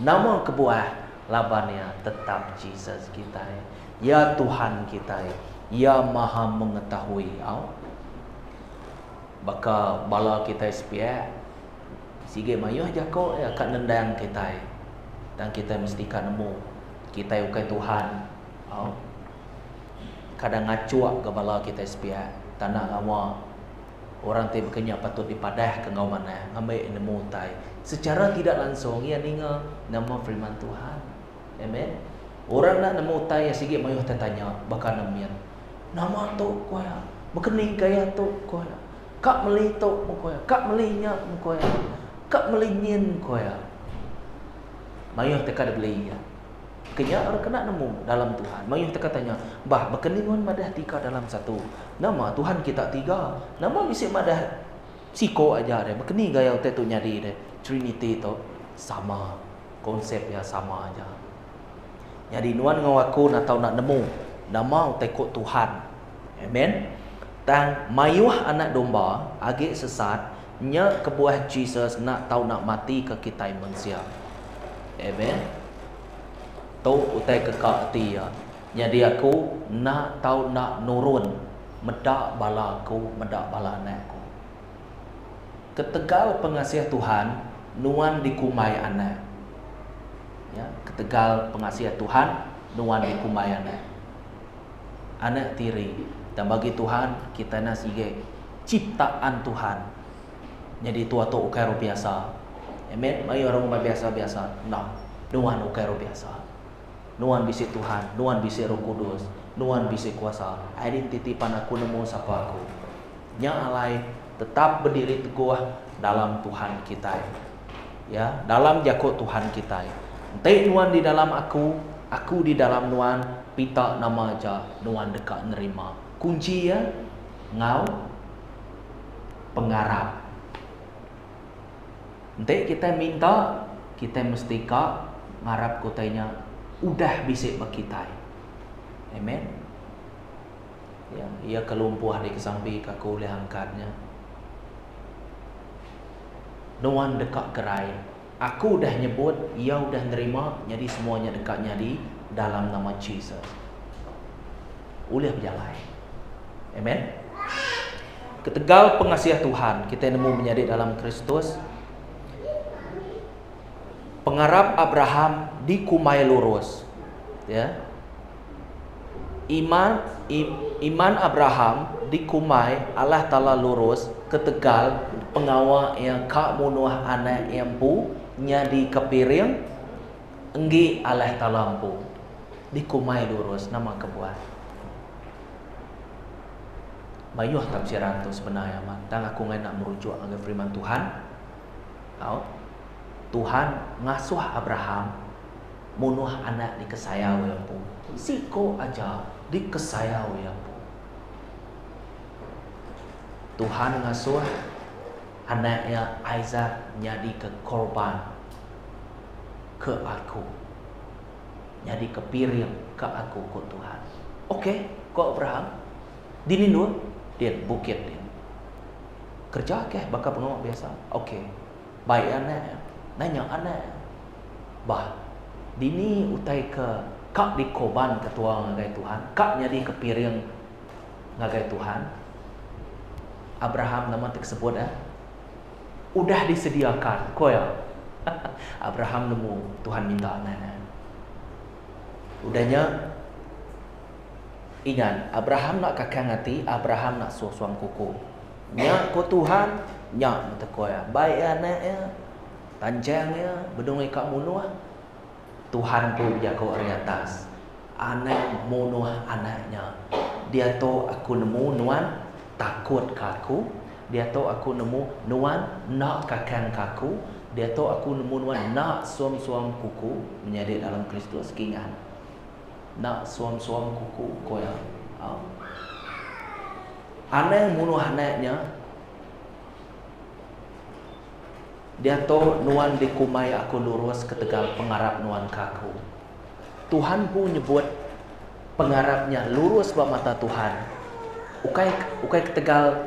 nama kebuah labannya tetap Jesus kita ya Tuhan kita ya maha mengetahui baka bala kita sepia sige mayuh jako ya kat nendang kita dan kita mesti kan nemu kita ukai Tuhan kadang ngacuak ke bala kita sepia tanah ngawa orang te bekenya patut dipadah ke ngau mana ngambil nemu tai secara tidak langsung ia ninga nama firman Tuhan amen orang nak nemu tai sige mayuh tanya bakal nemian nama tu koya bekening kaya tu koya kak meli tu koya kak melinya koya kak melinyin koya mayuh teka ada beli ya kenya orang kena nemu dalam Tuhan mayuh teka tanya bah bekeningon madah tika dalam satu nama Tuhan kita tiga nama bisa madah siko aja deh bekening gaya tu tu nyadi deh Trinity tu sama konsep ya sama aja jadi nuan ngawaku nak tahu nak nemu nama tekok Tuhan amen tang mayuh anak domba age sesat nya kebuah Jesus nak tahu nak mati ke kita manusia amen tu utai kekak ti ya jadi aku nak tahu nak nurun medak balaku medak bala anakku ketegal pengasih Tuhan nuan dikumai anak ya ketegal pengasih Tuhan nuan dikumai anak tiri dan bagi Tuhan kita nasige ciptaan Tuhan jadi tua tu ukairu biasa amen mai orang rumah biasa-biasa nah nuan ukairu biasa nuan bisi Tuhan nuan bisi Roh Kudus nuan bisi kuasa identiti panaku nemu sapa aku nya alai tetap berdiri teguh dalam Tuhan kita ya dalam jakut Tuhan kita ente nuan di dalam aku di dalam nuan pita nama aja nuan dekat nerima kunci ya ngau pengarap ente kita minta kita mesti ka ngarap kotanya udah bisik berkitai amen ya ia kelumpuh di kesambi kaku oleh angkatnya nuan dekat gerai aku udah nyebut ia udah nerima jadi semuanya dekatnya di dalam nama Jesus oleh berjalan amen ketegal pengasih Tuhan kita nemu menjadi dalam Kristus pengarap Abraham dikumai lurus ya iman Abraham dikumai Allah Ta'ala lurus ketegal pengawal yang kak munuh anak yang pu nyadi kepiring enggi Allah Ta'ala pu dikumai lurus nama kebuat mayuh tafsiran tu sebenarnya dan aku ngai nak merujuk dengan firman Tuhan Tuhan ngasuh Abraham munuh anak di kesayau yang pun siko aja di kesayau yang pun Tuhan ngasuh anaknya Isaac jadi ke korban ke aku jadi ke piring ke aku ke Tuhan oke kok Abraham dini nur dia bukit dia kerja ke bakal pengawal biasa oke baik anak nanya anak bah dini utai ke kak di korban ketua ngagai Tuhan kak jadi ke piring ngagai Tuhan Abraham nama tersebut udah disediakan kau ya Abraham nemu Tuhan minta anak udahnya ingat Abraham nak kakang hati Abraham nak suang kuku nyak ko Tuhan nyak mata kau ya baik anaknya panjangnya bedungai kak munuh Tuhan pun jaga dari atas anak munuh anaknya dia tu aku nemu nuan takut ke aku Dia tahu aku nemu nuan nak kakang kaku. Dia tahu aku nemu nuan nak suam-suam kuku menjadi dalam Kristus kingan. Nak suam-suam kuku koya. Anak munuh anaknya. Dia tahu nuan dikumai aku lurus ke tegal pengarap nuan kaku. Tuhan pun nyebut pengarapnya lurus ba mata Tuhan. Ukai ke tegal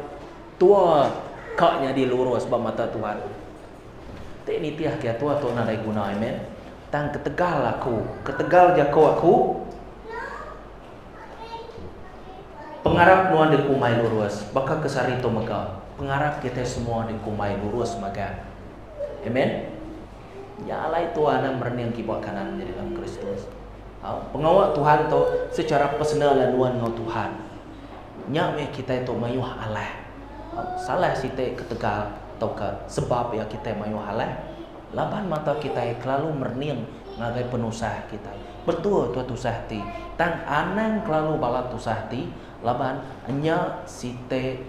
tua kaknya di lurus ba mata Tuhan. Tak ni tiah kia tua tu nak guna, amen. Tang ketegal aku, ketegal jako aku. Pengarap nuan dikumai lurus, baka kesari tu maka. Pengarap kita semua dikumai lurus maka. Amen. Ya Allah itu anak merniang kibak kanan di dalam Kristus. Pengawal Tuhan tu secara personal dan nuan ngau Tuhan. Nyak me kita itu mayuh Allah. Salah site ketegal atau ke sebab ya kita mayuh Allah. Laban mata kita kelalu merniang ngagai penusah kita. Betul tu tusahti. Tang anang kelalu balat tusahti. Laban nya site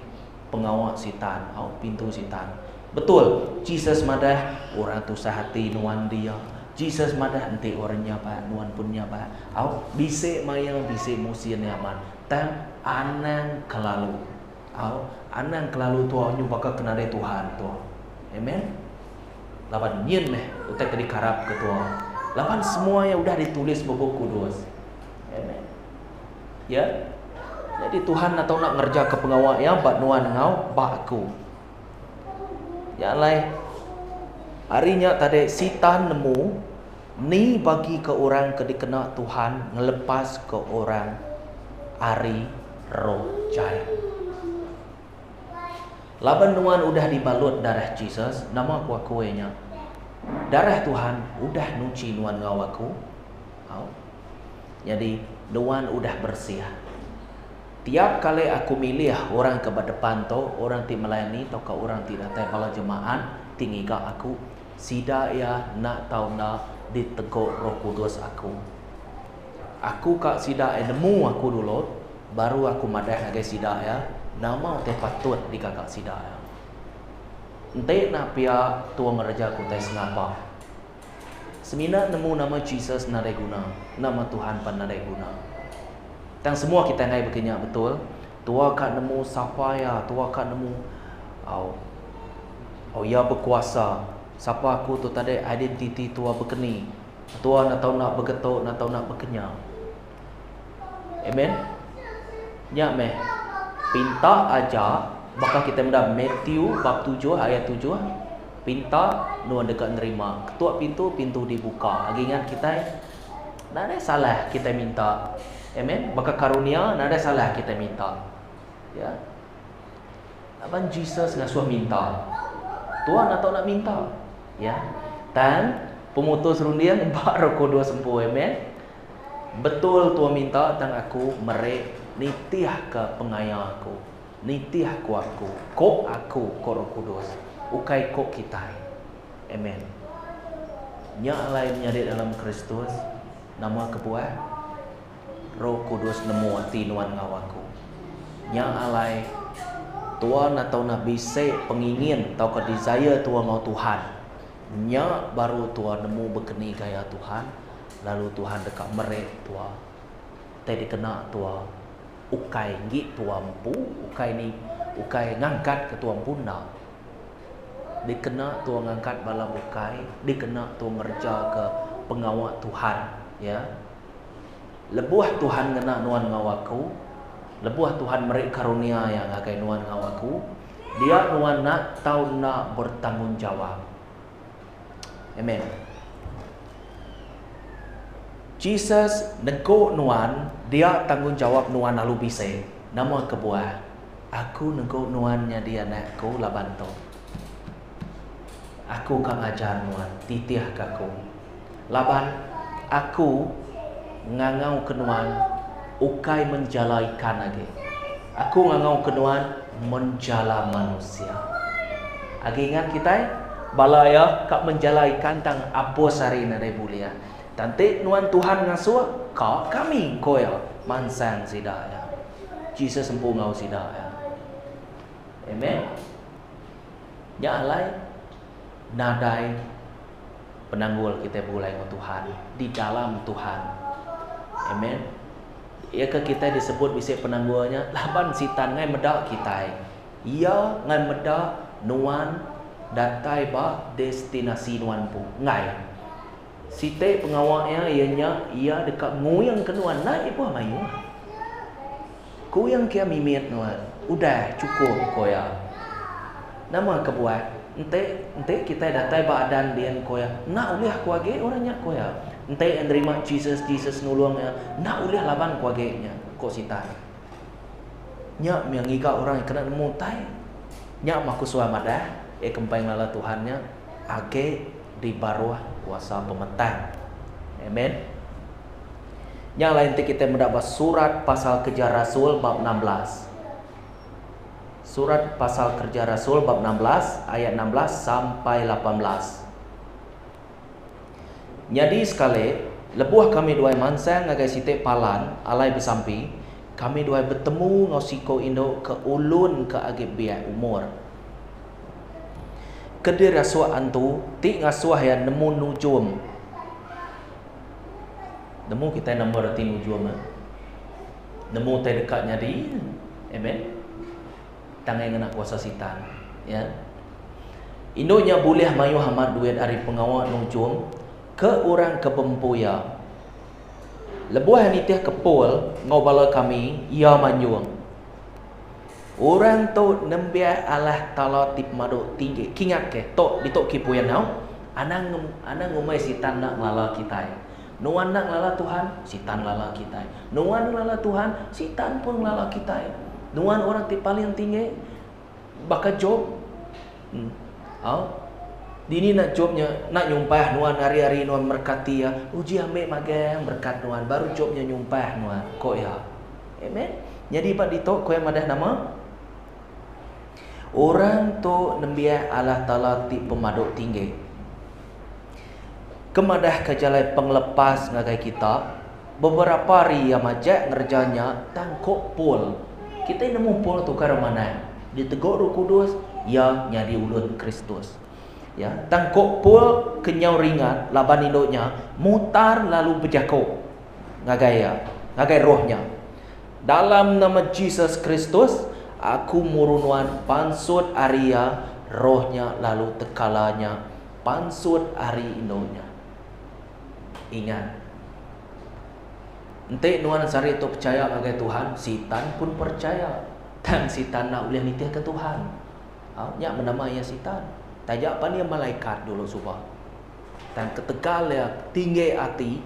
pengawal sitan atau pintu sitan. Betul, Jesus madah orang tusah hati nuan dia. Jesus madah nanti orangnya pak, nuan punya pak. Au bise mayang bise musi nyaman. Tang anang kelalu. Au anang kelalu tua nyu bakal kena dari Tuhan tua. Amen. Lapan nyen meh utek dikarap ketua. Lapan semua yang udah ditulis buku kudus. Amen. Ya. Jadi Tuhan atau nak ngerja ke pengawal yang bat nuan ngau bakku. Ya lai harinya tadi sitan nemu ni bagi ke orang ke dikena Tuhan ngelepas ke orang hari roh jaya. Laban nuan udah dibalut darah Jesus, nama kuenya. Darah Tuhan udah nuci nuan ngawaku. Jadi nuan udah bersih. Tiap kali aku milih orang ke depan tu, orang ti melayani atau ke orang ti datang bala jemaat, tinggi ka aku sida ya nak tahu nak ditegur Roh Kudus aku. Aku kak sida nemu aku dulu, baru aku madah lagi sida ya. Nama teh patut di kakak sida ya. Ente nak pia tua ngerja aku teh ngapa. Semina nemu nama Jesus nadai guna, nama Tuhan pan nadai guna. Dan semua kita ngai begini betul. Tua kat nemu siapa ya, tua kat nemu ya berkuasa. Siapa aku tu tadi identiti tua berkeni. Tua nak tahu nak bergetuk, nak tahu nak berkenyang. Amen. Ya meh. Pinta aja bakal kita mendak Matthew bab 7 ayat 7. Pinta nuan dekat nerima. Ketuk pintu dibuka. Lagi ingat kita tak ada salah kita minta. Amen. Maka karunia nada salah kita minta. Ya. Abang Jesus ngasuh minta. Tuhan atau nak minta. Ya. Dan pemutus rundian bak Roh Kudus sempuh. Amen. Betul Tuhan minta tang aku merek nitiah ke pengayang aku. Nitiah ku aku. Kok aku ko Roh Kudus. Ukai kok kita. Amen. Nya lainnya di dalam Kristus nama kebuah Roh Kudus nemu hati nuan ngawaku. Yang alai Tuan atau nak bisik pengingin atau ke desire Tuan ngau Tuhan. Nya baru Tuan nemu berkeni gaya Tuhan. Lalu Tuhan dekat merek Tuan. Tadi kena Tuan. Ukai ngit Tuan pu. Ukai ni. Ukai ngangkat ke Tuan puna. Dikena Tuan ngangkat bala ukai. Dikena Tuan ngerja ke pengawal Tuhan. Ya. Lebuah Tuhan ngena nuan ngawaku. Lebuah Tuhan merik karunia yang agai nuan ngawaku. Dia nuan nak tahu nak bertanggungjawab. Amen. Jesus nego nuan, dia tanggungjawab nuan lalu bise. Nama kebuah. Aku nego nuannya dia nakku labanto. Aku kang ajar nuan, titiah kaku. Laban aku ngangau kenuan ukai menjalaikan lagi. Aku ngangau kenuan menjala manusia. Agi ingat kita balaya kak menjalaikan tang apa sari nade bulia. Tanti nuan Tuhan ngasuh kak kami koya mansang sidaya. Jesus sempuh ngau sidaya. Amen. nya alai nadai penanggul kita bulai dengan Tuhan di dalam Tuhan. Amen. Ya ke kita disebut bisa penanggulnya laban sitan ngai medak kita. Ia ngai medak nuan datai ba destinasi nuan pu ngai. Site pengawaknya ianya ia dekat nguyang kenuan naik apa mayu. Kuyang kia mimit nuan. Udah cukup koya. Nama kebuat ente kita datai badan dia koya. Nak ulih kuage orangnya koya. Ente yang terima Jesus nulungnya. Nak ulih laban kuage nya kok sitai. Nya yang iga orang yang kena mutai. Nya maku suamadah kempeng lala Tuhannya age di bawah kuasa pemetang. Amen. Yang lain kita mendapat surat pasal Kerja Rasul bab 16. Surat pasal Kerja Rasul bab 16 ayat 16 sampai 18. Jadi sekali lebuh kami dua mansang ngagai site palan alai besampi kami dua bertemu ngosiko indo ke ulun ke age biak umur. Kedir rasuah antu ti ngasuah yang nemu nujum. Nemu kita nemu rati nujum. Nemu teh dekatnya di. Amen. Tangan kena kuasa sitan, ya. Indonya boleh mayu hamad duit dari pengawal nujum ke orang ke pempuya. Lebuah nitih kepul ngobala kami ia manyuang. Orang tu nembia Allah Taala tip madu tinggi kingat ke tok ditok kipuyan nau anang ngumai sitan nak lala kita. Nuan nak lala Tuhan, sitan lala kita. Nuan lala Tuhan, sitan pun lala kita. Nuan orang tip paling tinggi bakal job. Dini nak jobnya nak nyumpah nuan hari-hari nuan berkati ya. Uji ambil magang berkat nuan baru jobnya nyumpah nuan. Kok ya. Amen. Jadi pak ditok kau yang madah nama orang tu nembiah Allah Taala ti pemaduk tinggi. Kemadah kejalai penglepas ngagai kita. Beberapa hari yang majak ngerjanya tangkok pul. Kita nemu pul tu ke mana? Diteguk Roh Kudus ya nyadi ulun Kristus. Ya, tangkok pul kenyau ringan laban induknya mutar lalu berjakok. Ngagai rohnya. Dalam nama Jesus Kristus aku murunuan pansut Arya rohnya lalu tekalanya pansut Ari indonya. Ingat. Ente nuan sari itu percaya bagai Tuhan, sitan pun percaya. Dan sitan nak boleh nitih ke Tuhan. Nyak menamanya sitan. Tajak apa dia malaikat dulu subah. Dan ketegal ya tinggi hati.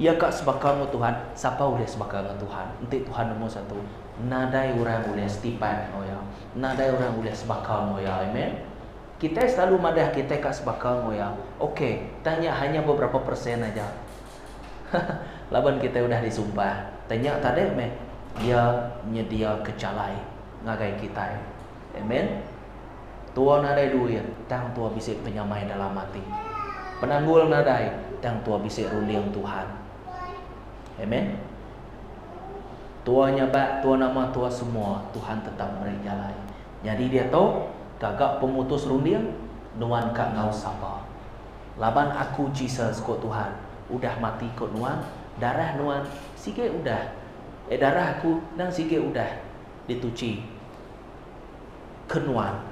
Ya kak sebakal Tuhan, siapa boleh sebakal Tuhan? Ente Tuhan nomor satu. Nadai orang boleh stipan moya. Nadai orang boleh sebakal moya. Amen. Kita selalu madah kita kat sebakal moya. Okey, tanya hanya beberapa persen aja. Laban kita udah disumpah. Tanya tadi meh dia nyedia kecalai ngagai kita. Amen. Tua nadai duit, tang tua bisa penyamai dalam hati. Penanggul nadai, tang tua bisa ruliang Tuhan. Amen. Tuanya bak, tua nama tua semua, Tuhan tetap merejalai. Jadi dia tahu gagak pemutus rundiang nuan kak ngau sabar. Laban aku Jesus kok Tuhan, udah mati kok nuan, darah nuan sige udah. Darah aku dan sige udah dituci kenuan.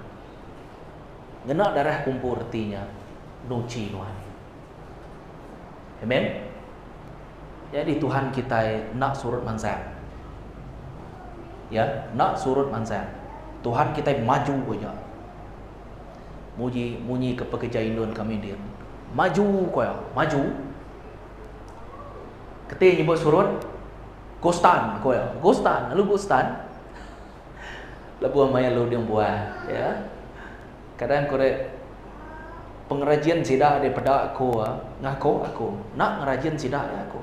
Ngena darah kumpul artinya nuci nuan. Amen. Jadi Tuhan kita nak surut mansan. Ya, nak surut mansan. Tuhan kita maju aja. Munyi ke pekerja Indon kami dia. Maju koya, maju. Ketika nyebut surut Gostan koya, Gostan, lalu Gostan. Lebu amaya lu dia buat, ya. Kadang korek pengrajin sidak daripada aku, ngaku aku nak ngerajin sidak aku.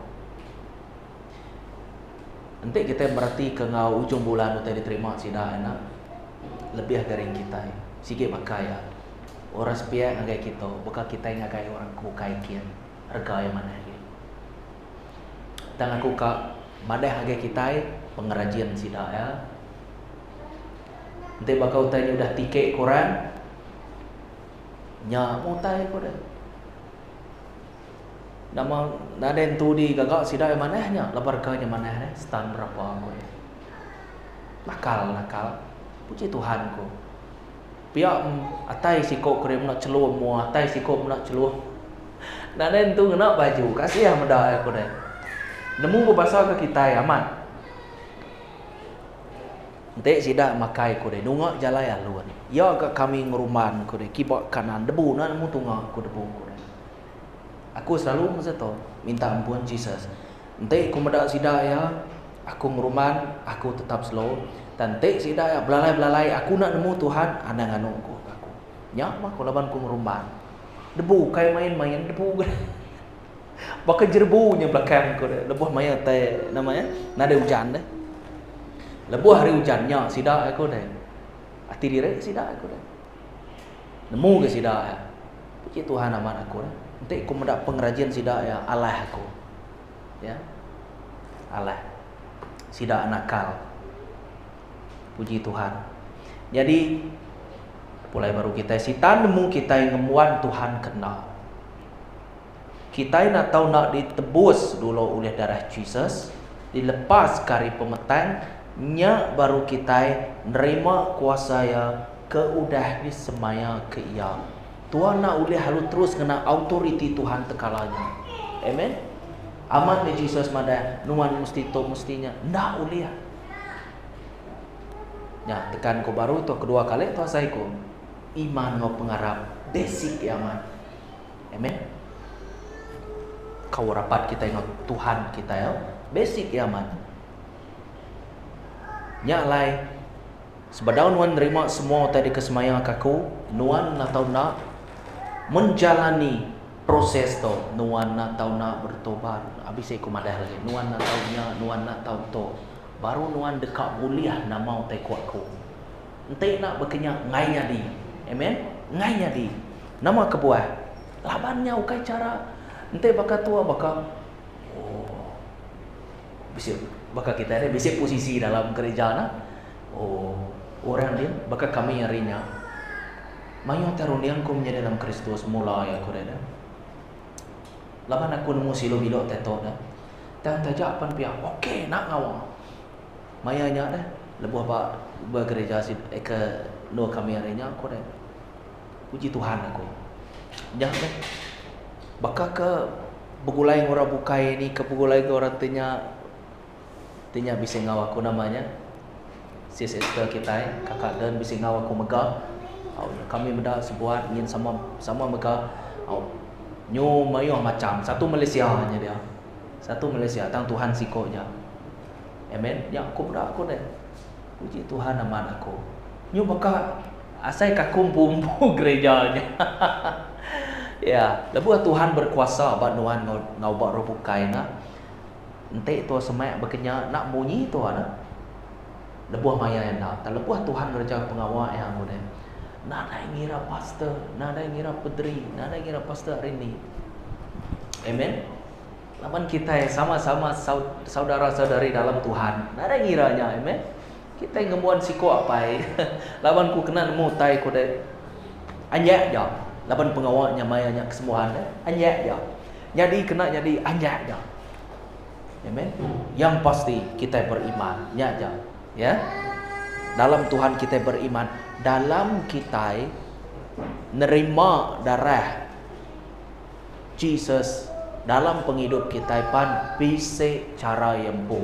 Nanti kita berarti ke ngau ujung bulan utai diterima sidak enak. Lebih dari kita. Sikit pakai ya. Orang sepiak ngagai kita, bukan kita yang ngagai orang ku kai kian. Harga yang mana lagi. Dan aku kak madah ngagai kita pengrajin sidak ya. Nanti bakal utai udah tiket koran nya mutai ko deh. Nama naden tu di gagak sidai manehnya, lebar kanya maneh stand berapa ko. Nakal. Puji Tuhan ko. Pihak atai siko ko nak celuh mu, atai siko nak celuh. Naden tu nak baju, kasih ya meda ko deh. Nemu bahasa ke kita aman. Ente sida makai ko deh, nungak jalaya luan. Ya ke kami ngeruman ko deh, kibak kanan debu na nemu tungak ko debu ko deh. Aku selalu mesti minta ampun Jesus. Ente ku meda sida ya, aku ngeruman, aku tetap slow. Dan ente sida ya belalai aku nak nemu Tuhan, anda nganu aku. Nyak mah ko laban ku ngeruman. Debu kayak main-main debu. Bakal jerbunya belakang ko deh. Lebuh maya teh namanya nada hujan deh. Lebuh hari hujannya sida aku deh. Ati dire sida aku deh. Nemu ke sida ya. Puji Tuhan aman aku deh. Nanti aku mendak pengrajin sida ya Allah aku. Ya. Allah. Sida nakal. Puji Tuhan. Jadi mulai baru kita sitan nemu kita yang ngemuan Tuhan kenal. Kita nak tahu nak ditebus dulu oleh darah Jesus, dilepas kari pemetang, nya baru kita nerima kuasa ya ke udah disemaya ke ia. Tuhan nak oleh halu terus kena autoriti Tuhan tekalanya. Amen. Aman ni Jesus mada nuan mesti to mestinya ndak oleh. Ya tekan ko baru tu kedua kali tu saya ko iman ngau pengarap basic ya aman. Amen. Kau rapat kita ingat Tuhan kita ya basic ya man. Nya lai sebadau nuan nerima semua tadi kesemayang kaku nuan nak tahu nak menjalani proses tu nuan nak tahu nak bertobat habis aku madah lagi nuan nak tahunya nuan nak tahu tu baru nuan dekat mulia nak mau tai kuat ku ente nak berkenyak ngainya di amen ngainya di nama kebuah labannya ukai cara ente bakal tua bakal bisa bakal kita ada bisa posisi dalam gereja na orang dia bakal kami yang rinya mayo tarunian ku menjadi dalam Kristus mulai aku dah laban aku nemu silo bilok teto dah dan tajak pan pihak okey nak ngawang mayanya dah lebuh ba bergereja ke no kami yang rinya aku dah puji Tuhan aku jangan dah bakal ke begulai orang bukai ni ke begulai orang tanya bisa ngawak aku namanya sister kita kakak dan bisa ngawak aku megah kami benda sebuat ingin sama megah nyu mayu macam satu Malaysia hanya dia satu Malaysia tang Tuhan siko je amen ya aku benda aku deh puji Tuhan aman aku nyu bakal asai kakumpu gerejanya. Ya, lebuh Tuhan berkuasa abad nuan ngau bak robukai na. Ente tu semak berkenya nak bunyi tu ana. Lebuh maya yang nak. Lebuh Tuhan kerja pengawal yang muda. Nak ada ngira pastor, nak ada ngira pedri, nak ada ngira pastor hari ini. Amen. Lawan kita sama-sama saudara-saudari dalam Tuhan. Nak ada ngiranya, amen. Kita ngemuan siko apa lawan ku kena nemu tai ku deh. Anjak je. Lapan pengawalnya mayanya kesemuan anjak je. Jadi kena jadi anjak je. Amen. Yang pasti kita beriman nya je. Ya. Dalam Tuhan kita beriman, dalam kita nerima darah Jesus dalam penghidup kita pan bisa cara yang pu.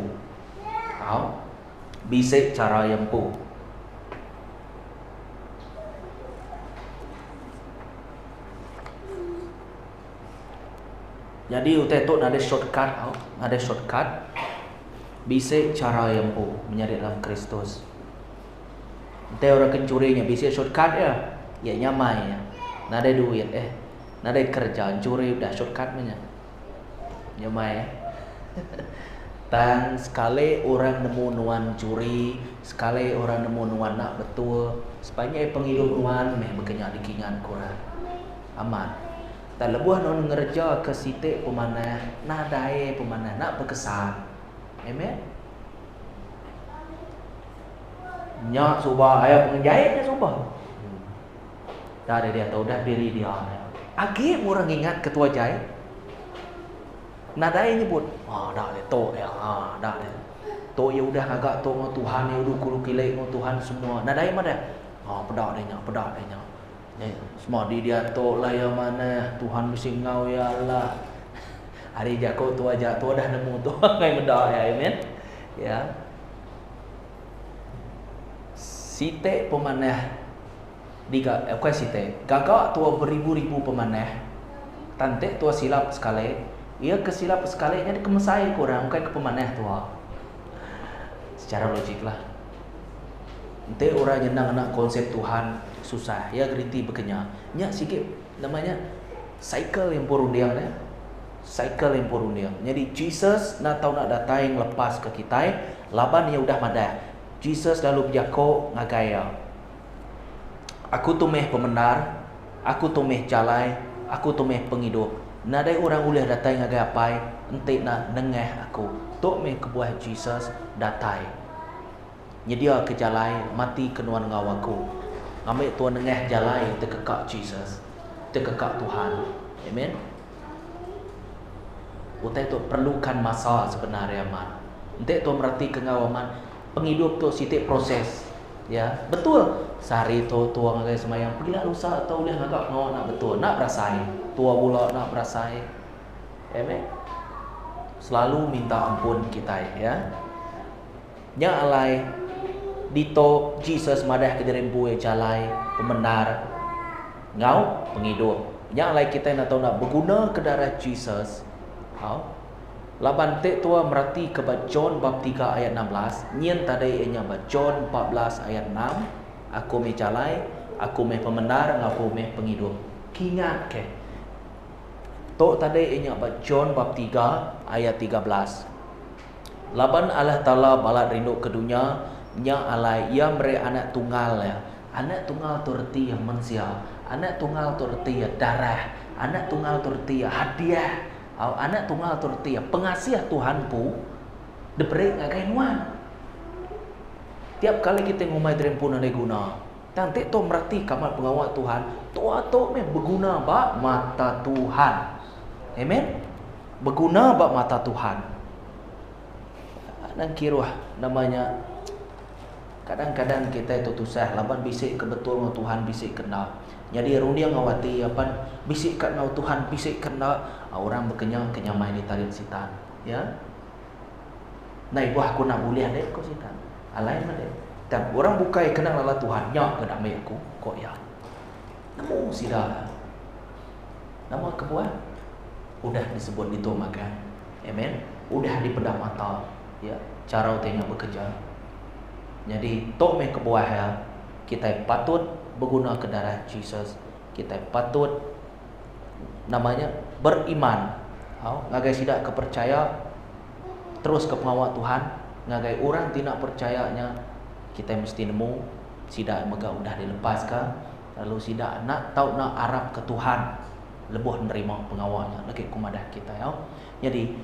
Bisa cara yang pu. Jadi utai tu ada shortcut, bisa cara yang pu menyari dalam Kristus. Utai orang kencurinya bisa shortcut ya nyamai ya, nada duit nada kerja curi udah shortcut punya, nyamai ya. Dan sekali orang nemu nuan curi, sekali orang nemu nuan nak betul, sepanjang penghidup nuan meh berkenyak dikingan kurang aman. Dan lebuh non ngerja ke sitik pemanah, nak dae pemanah nak berkesan. Amen. Nyak subah ayah penjahitnya subah. Dah dia tahu dah diri dia. Agi orang ingat ketua jai. Nadai nyebut, dah dia tok ya, dah dia. Tok ya udah agak tok dengan Tuhan ya udah kulu kilek dengan Tuhan semua. Nadai mana? Pedak dia nya. Semua dia tok lah yang mana Tuhan mesti ngau ya Allah. Hari jago tua dah nemu tu ngai medak ya, amen. Ya. Site pemanah bukan site. Gagak tua beribu-ribu pemanah. Tante tua silap sekali. Ia kesilap sekali jadi kemesai kurang bukan ke pemanah tua. Secara logik lah. Ente orang jenang nak konsep Tuhan susah. Ya geriti bekenya. Nya sikit namanya cycle yang purun dia ya. Cycle yang purun dia. Jadi Jesus nak tahu nak datang lepas ke kita, laban dia udah madah. Jesus lalu berjako ngagaya. Aku tumeh pembenar, aku tumeh jalai, aku tumeh penghidup. Nadai orang uleh datang ngagaya pai, ente nak nengeh aku. Tok meh kebuah Jesus datai. Nyedia ke jalai, mati kenuan ngawaku. Ngambil tuan nengeh jalai tekekak Jesus, tekekak Tuhan. Amen. Utai tu perlukan masa sebenarnya man. Ente tu merati kengawaman. Penghidup tu sitik proses. Ya, betul. Sehari tu tua ngagai semayang, pergilah lusa atau boleh ngagak ngawak nak betul, nak berasai. Tua pula nak berasai. Amen. Selalu minta ampun kita ya. Nya alai dito Jesus madah ke jerempu jalai pembenar. Ngau penghidup. Nya alai kita nak tahu nak berguna ke darah Jesus. Laban te tua merati ke John bab 3 ayat 16. Nyen tadai enya John 14 ayat 6. Aku me jalai, aku me pembenar, aku me penghidup. Kingat ke. Tok tadai enya John bab 3 ayat 13. Laban Allah Taala balat rindu ke dunia, nya alai ia mere anak tunggal ya. Anak tunggal tu reti yang manusia. Anak tunggal tu reti darah. Anak tunggal tu reti hadiah. Anak tunggal turti pengasih Tuhan pu diberi ngagai nuan. Tiap kali kita ngomai derempun ada guna. Nanti tu merati kamal pengawal Tuhan. Tua tu berguna bak mata Tuhan. Amen. Berguna bak mata Tuhan. Dan kiruh namanya. Kadang-kadang kita itu tusah laban bisik kebetul dengan Tuhan bisik kena. Jadi runia ngawati apa bisik kena Tuhan bisik kena orang berkenyang kenyamai ditarik sitan ya. Nah ibu aku nak boleh ada kau sitan. Alai mana? Dan orang bukai kena lala Tuhan nyak ke nak mai aku kok ya. Namu sida. Nama kebuah udah disebut itu makan. Amen. Udah dipedam mata ya. Cara utenya bekerja. Jadi tok me kebuah ya. Kita patut berguna ke darah Jesus. Kita patut namanya beriman. Ngagai sidak kepercaya terus ke pengawal Tuhan. Ngagai orang tidak percayanya kita mesti nemu sidak mega udah dilepaskan. Lalu sidak nak tahu nak arab ke Tuhan lebuh nerima pengawalnya lagi kumadah kita ya. Jadi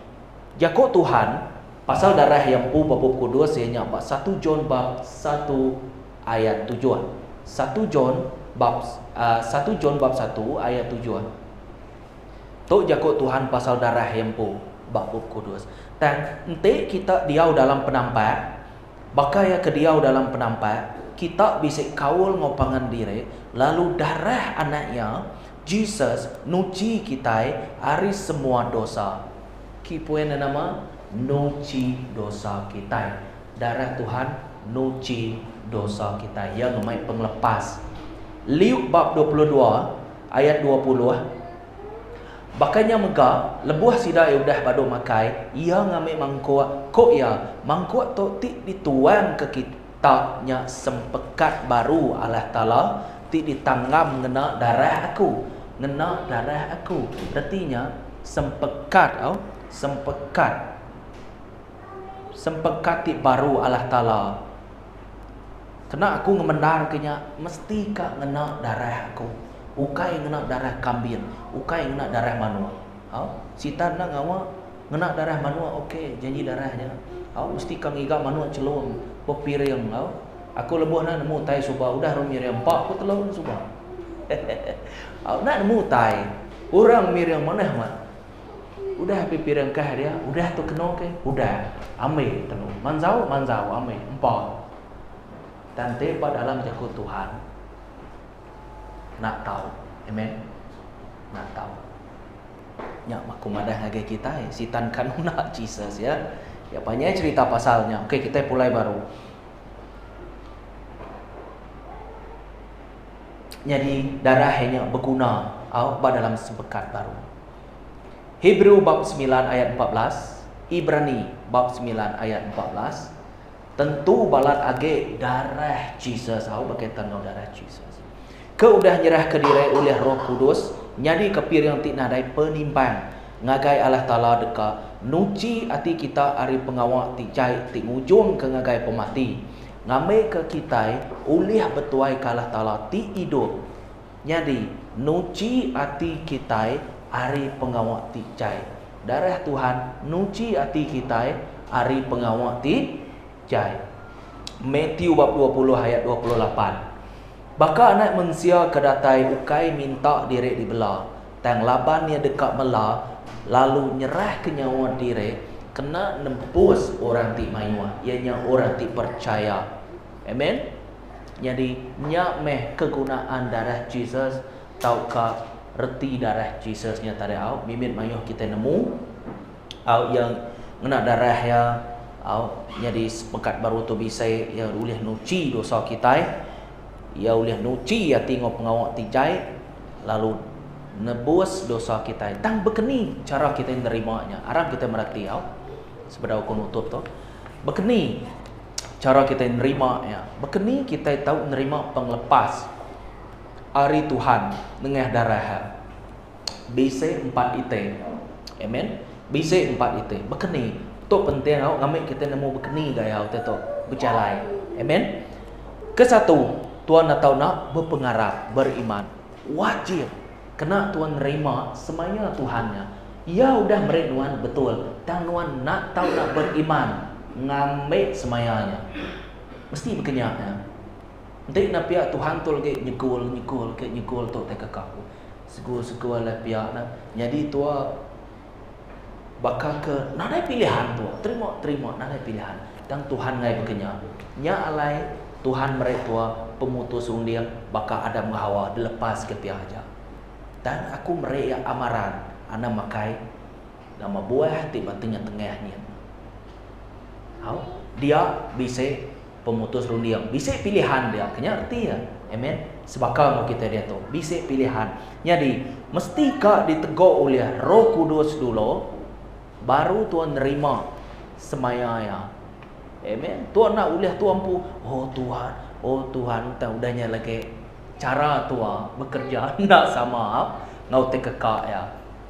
jago Tuhan pasal darah yang pu bab kudus sehingga 1 John bab 1 ayat 7. 1 John bab 1 ayat 7. Tok jago Tuhan pasal darah yang pu bab kudus. Dan ente kita diau dalam penampak, bakaya ke diau dalam penampak, kita bisa kawal ngopangan diri, lalu darah anaknya Jesus nuci kita hari semua dosa. Kipuan nama nuci dosa kita. Darah Tuhan nuci dosa kita yang mai penglepas. Liuk bab 22 ayat 20. Bakanya mega lebuh sida udah bado makai ia ngamai mangkuk kok ya mangkuk tu ti dituang ke kitabnya sempekat baru Allah Taala ti ditanggam ngena darah aku artinya sempekat sempekat ti baru Allah Taala. Kena aku ngemendar kenya mesti ka ngena darah aku. Ukai ngena darah kambing, ukai ngena darah manua. Sitan nak ngawa ngena darah manua okey, janji darahnya. Mesti ka ngiga manua celung, pepiring. Aku lebuh na nemu tai subah udah rumir yang 4 ku telur subah. Nak nemu tai. Orang mirang mana mat. Udah pipirang kah dia, udah tu kena ke, udah. Ambil tenu. Manzau ambil. Empat. Dan tepat dalam jago Tuhan. Nak tahu. Amen. Nak tahu. Ya, maku madah lagi kita sitan kan nak Jesus ya. Ya banyak cerita pasalnya. Oke, kita mulai baru. Jadi darahnya berguna dalam sepekat baru. Hebrew bab 9 ayat 14, Ibrani bab 9 ayat 14. Tentu balat age darah Jesus, berkaitan dengan darah Jesus. Ke udah nyerah ke diri oleh Roh Kudus, nyadi kepir yang tik nadai penimbang, ngagai Allah Taala deka, nuci hati kita ari pengawak tik cai tik ujung ke ngagai pemati. Ngamai ke kita oleh betuai ke Allah Taala tik hidup. Nyadi nuci hati kita ari pengawak tik cai. Darah Tuhan nuci hati kita ari pengawak tik cai. Matthew bab 20 ayat 28. Baka anak manusia kedatai ukai minta diri dibelah. Tang laban dia dekat melah, lalu nyerah ke nyawa diri, kena nembus orang ti mayua, ianya orang ti percaya. Amen. Jadi nyak meh kegunaan darah Jesus, taukah reti darah Jesusnya tadi mimit mayuh kita nemu yang ngena darah ya jadi sepekat baru tu bisa ya boleh nuci dosa kita ya boleh nuci ya tengok pengawak tijai lalu nebus dosa kita tang bekeni cara kita nerimanya arang kita merati sebenarnya aku nutup tu bekeni cara kita nerima ya bekeni kita tahu nerima penglepas hari Tuhan nengah darah bisa 4 ite amen bisa 4 ite bekeni tu penting ngambil kita nemu bekeni gaya tu berjalan amen ke satu Tuhan tahu nak berpengarap beriman wajib kena Tuhan nerima semuanya Tuhannya ya udah merenuan betul dan Tuhan nak tahu nak beriman ngambil semuanya mesti berkenyaknya nanti nak pihak Tuhan tu lagi nyekul tu tak kekaku segul lah pihak nak jadi tua bakal ke nak ada pilihan tu terima nak ada pilihan dan Tuhan ngai berkenyak nya alai Tuhan mereka tua pemutus undian bakal ada menghawa dilepas ke pihak aja dan aku mereka amaran anak makai nama buah tiba tengah-tengahnya dia bisa pemutus rundiang bisa pilihan dia kena arti ya amen sebakal mau kita dia tu bisa pilihan jadi mesti kak ditegur oleh Roh Kudus dulu baru Tuhan nerima semaya amen Tuhan nak oleh Tuhan pu oh Tuhan tak udahnya lagi cara Tuhan bekerja nak sama ngau tekekak ya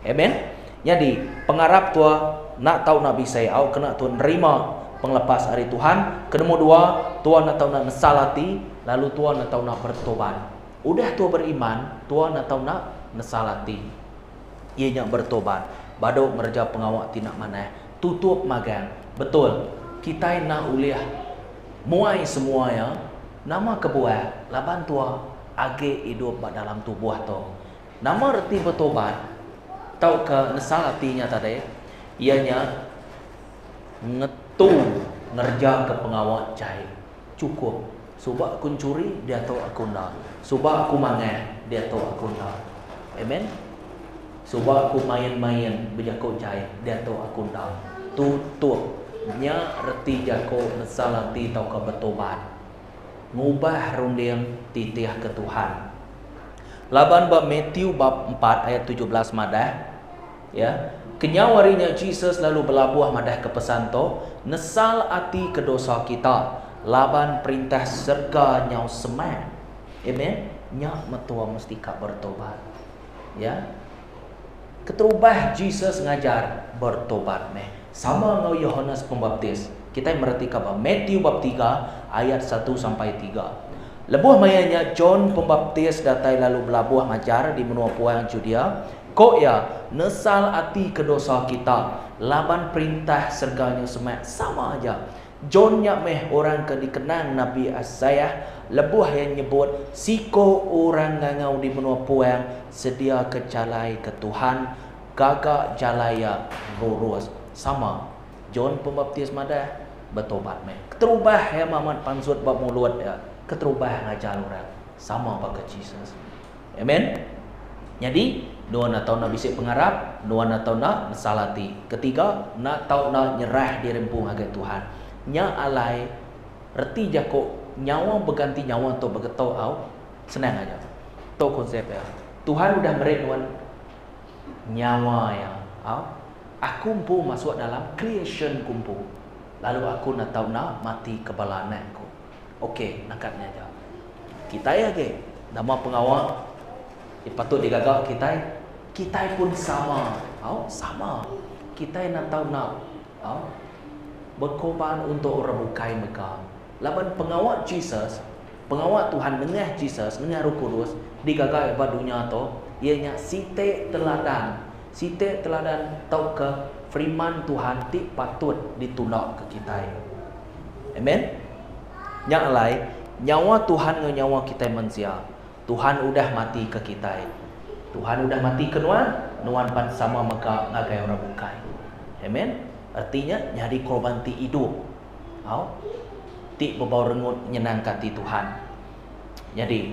amen jadi pengharap Tuhan nak tahu nak bisa kena Tuhan nerima penglepas hari Tuhan. Kedua dua, Tuhan nak tahu nak nesalati, lalu Tuhan nak tahu nak bertobat. Udah Tuhan beriman, Tuhan nak tahu nak nesalati. Ianya bertobat. Badok merja pengawak tinak mana. Tutup magang. Betul. Kita nak uliah muai semua ya. Nama kebuah, laban tua age hidup dalam tubuh tu. Nama reti bertobat. Tahu ke nesalatinya tadi? Ianya tu ngerja ke pengawal cai cukup subak aku curi dia tahu aku nak subak aku mangan dia tahu aku nak amen subak aku main-main berjago cai dia tahu aku nak tutup nya reti jago nesalati tahu ke bertobat ngubah rundiang titiah ke Tuhan laban bab Matthew bab 4 ayat 17 madah ya kenyawarinya Jesus lalu berlabuh madah ke pesan to nesal hati ke dosa kita laban perintah serga nyau seman amen nyak metua mesti kak bertobat ya keterubah Jesus ngajar bertobat meh sama ngau Yohanes Pembaptis kita mereti kabar Matthew bab 3 ayat 1 sampai 3 lebuh mayanya John Pembaptis datai lalu berlabuh ngajar di menua puang Judea kok ya nesal hati ke dosa kita laban perintah serganya semat sama aja John meh orang ke dikenang Nabi Asayah lebuh yang nyebut siko orang ngangau di benua puang sedia ke calai ke Tuhan gagak jalaya lurus sama John Pembaptis madah bertobat meh keterubah ya Muhammad pansut bab mulut ya keterubah ngajar orang sama pakai Jesus. Amen. Jadi dua nak tahu nak bisik pengarap, dua nak tahu nak salati. Ketiga nak tahu nak nyerah di rempung agak Tuhan. Nya alai reti jako nyawa berganti nyawa untuk bergetau au senang aja. Tu konsep ya. Tuhan udah merenuan nyawa ya. Au aku pun masuk dalam creation kumpu. Lalu aku nak tahu nak mati kepala anakku. Okey, nakatnya aja. Kita ya ke nama pengawal patut digagak kita pun sama sama kita nak tahu nak berkorban untuk orang bukai mereka laban pengawal Jesus pengawal Tuhan dengan Jesus dengan Roh Kudus digagak pada dunia tu ianya site teladan tahu ke firman Tuhan ti patut ditolak ke kita. Amen. Yang lain nyawa Tuhan dengan nyawa kita manusia. Tuhan udah mati ke kita. Tuhan udah mati ke nuan pan sama maka ngagai orang bukai. Amen. Artinya nyari korban ti hidup. Ti berbau rengut nyenangkan ti Tuhan. Jadi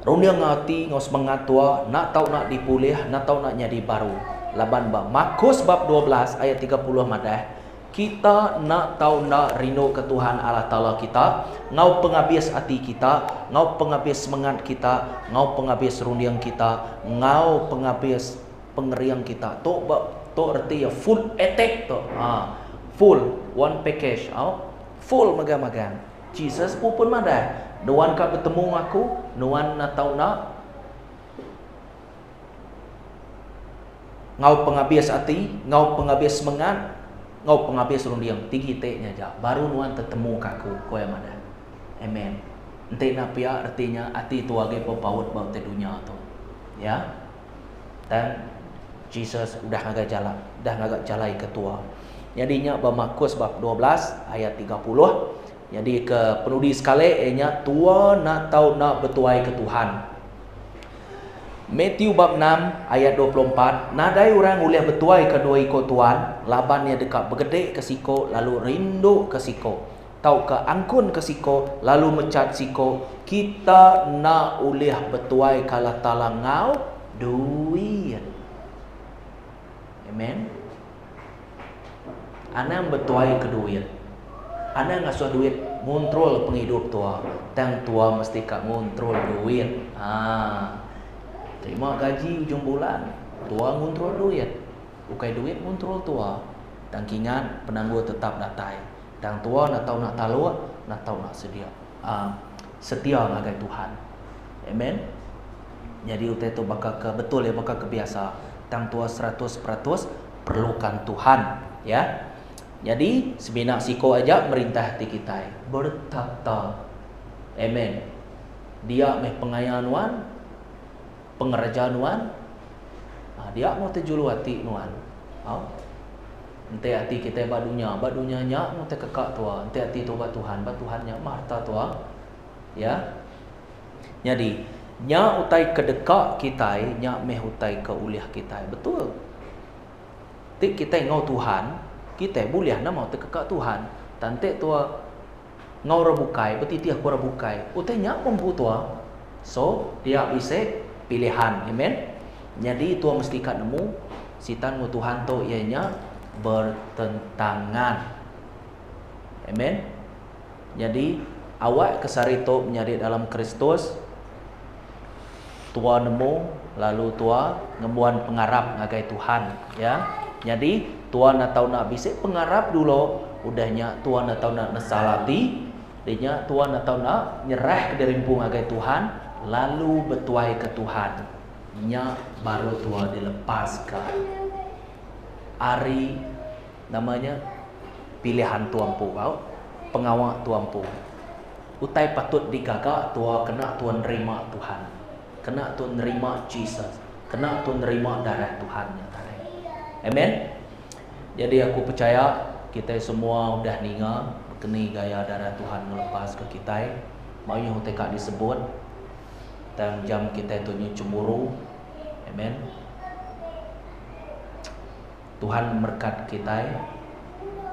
runia ngati ngau semangat tua nak tahu nak dipulih, nak tahu nak jadi baru. Laban ba Markus bab 12 ayat 30 madah. Kita nak tahu nak rindu ke Tuhan Allah Ta'ala kita, ngau penghabis hati kita, ngau penghabis semangat kita, ngau penghabis rundiang kita, ngau penghabis pengeriang kita. To arti ya full attack to. Full one package, full magang-magang. Jesus pun madah. Nuan ka bertemu aku, nuan nak tahu nak ngau penghabis hati, ngau penghabis semangat, ngau penghabis rundiang tinggi teknya aja baru nuan tertemu kaku kau yang mana. Amen. Ente nak pia artinya hati tu age pepaut bau te dunia tu. Ya. Dan Jesus udah agak jalai ketua. Jadinya Markus bab 12 ayat 30. Jadi ke penulis sekali nya tua nak tahu nak bertuai ke Tuhan. Matthew bab 6 ayat 24. Nadai orang ulih bertuai kedua ikut Tuhan, labannya dekat bergedek ke siko lalu rindu ke siko. Tahu ke angkun ke siko lalu mecat siko. Kita nak ulih bertuai kala talangau duit. Amen. Ana bertuai ke duit. Ana ngasuh duit ngontrol penghidup tua. Tang tua mesti kak ngontrol duit. Terima gaji ujung bulan, tua ngontrol duit. Bukai duit ngontrol tua. Tangkingan penangguh tetap datai. Tang tua nak tahu nak talu, nak tahu nak sedia. Setia ngagai Tuhan. Amen. Jadi utai tu bakal ke betul ya bakal kebiasa. Tang tua 100% perlukan Tuhan, ya. Jadi sebenak siko aja merintah hati kita bertata. Amen. Dia meh pengayanuan, pengerjaan nuan, dia mau terjulu hati nuan. Ente hati kita badunya nya mau terkekak tua. Ente hati tu Tuhan nya marta tua. Ya. Jadi nya utai kedekak kita, nya meh utai ke uliah kita. Betul. Tik kita ngau Tuhan, kita boleh nama terkekak Tuhan. Tante tua ngau rabukai, betitiah ku rabukai. Utai nya mampu tua. So dia bisa pilihan. Amen. Jadi tua mesti kat nemu sitan mu Tuhan tu ianya bertentangan. Amen. Jadi awak kesarito menyari dalam Kristus, tua nemu lalu tua ngemuan pengarap ngagai Tuhan, ya. Jadi tua nak tahu nak bisik pengarap dulu, udahnya tua nak tahu nak nesalati, dinya tua nak tahu nak nyerah ke dirimpung ngagai Tuhan, lalu bertuai ke Tuhan. Nya baru tua dilepaskan. Ari namanya pilihan tuampu kau, pengawal tuampu. Utai patut digagak tua kena tuan nerima Tuhan, kena tuan nerima Jesus, kena tuan nerima darah Tuhan. Amen. Jadi aku percaya kita semua udah ningal kini gaya darah Tuhan melepas ke kita. Maunya tekak disebut dan jam kita tunjuk cemburu. Amen. Tuhan berkat kita.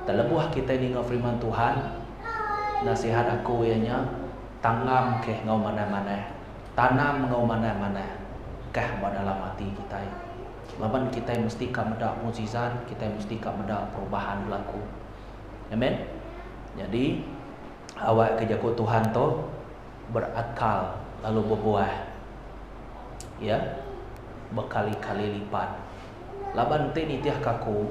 Terlebuh kita ningal firman Tuhan. Nasihat aku ianya tanam ke ngau mana-mana. Tanam ngau mana-mana. Kah dalam hati kita. Laban kita mesti kameda mukjizat, kita mesti kameda perubahan berlaku. Amen. Jadi awak kejaku Tuhan tu berakal lalu berbuah. Ya. Berkali-kali lipat. Laban te ni tiah kaku.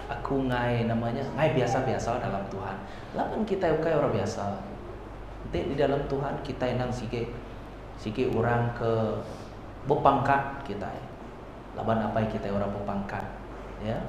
Aku ngai namanya ngai biasa-biasa dalam Tuhan. Laban kita ukai orang biasa. Te di dalam Tuhan kita enang sikit orang ke berpangkat kita. Laban apa kita orang berpangkat, ya.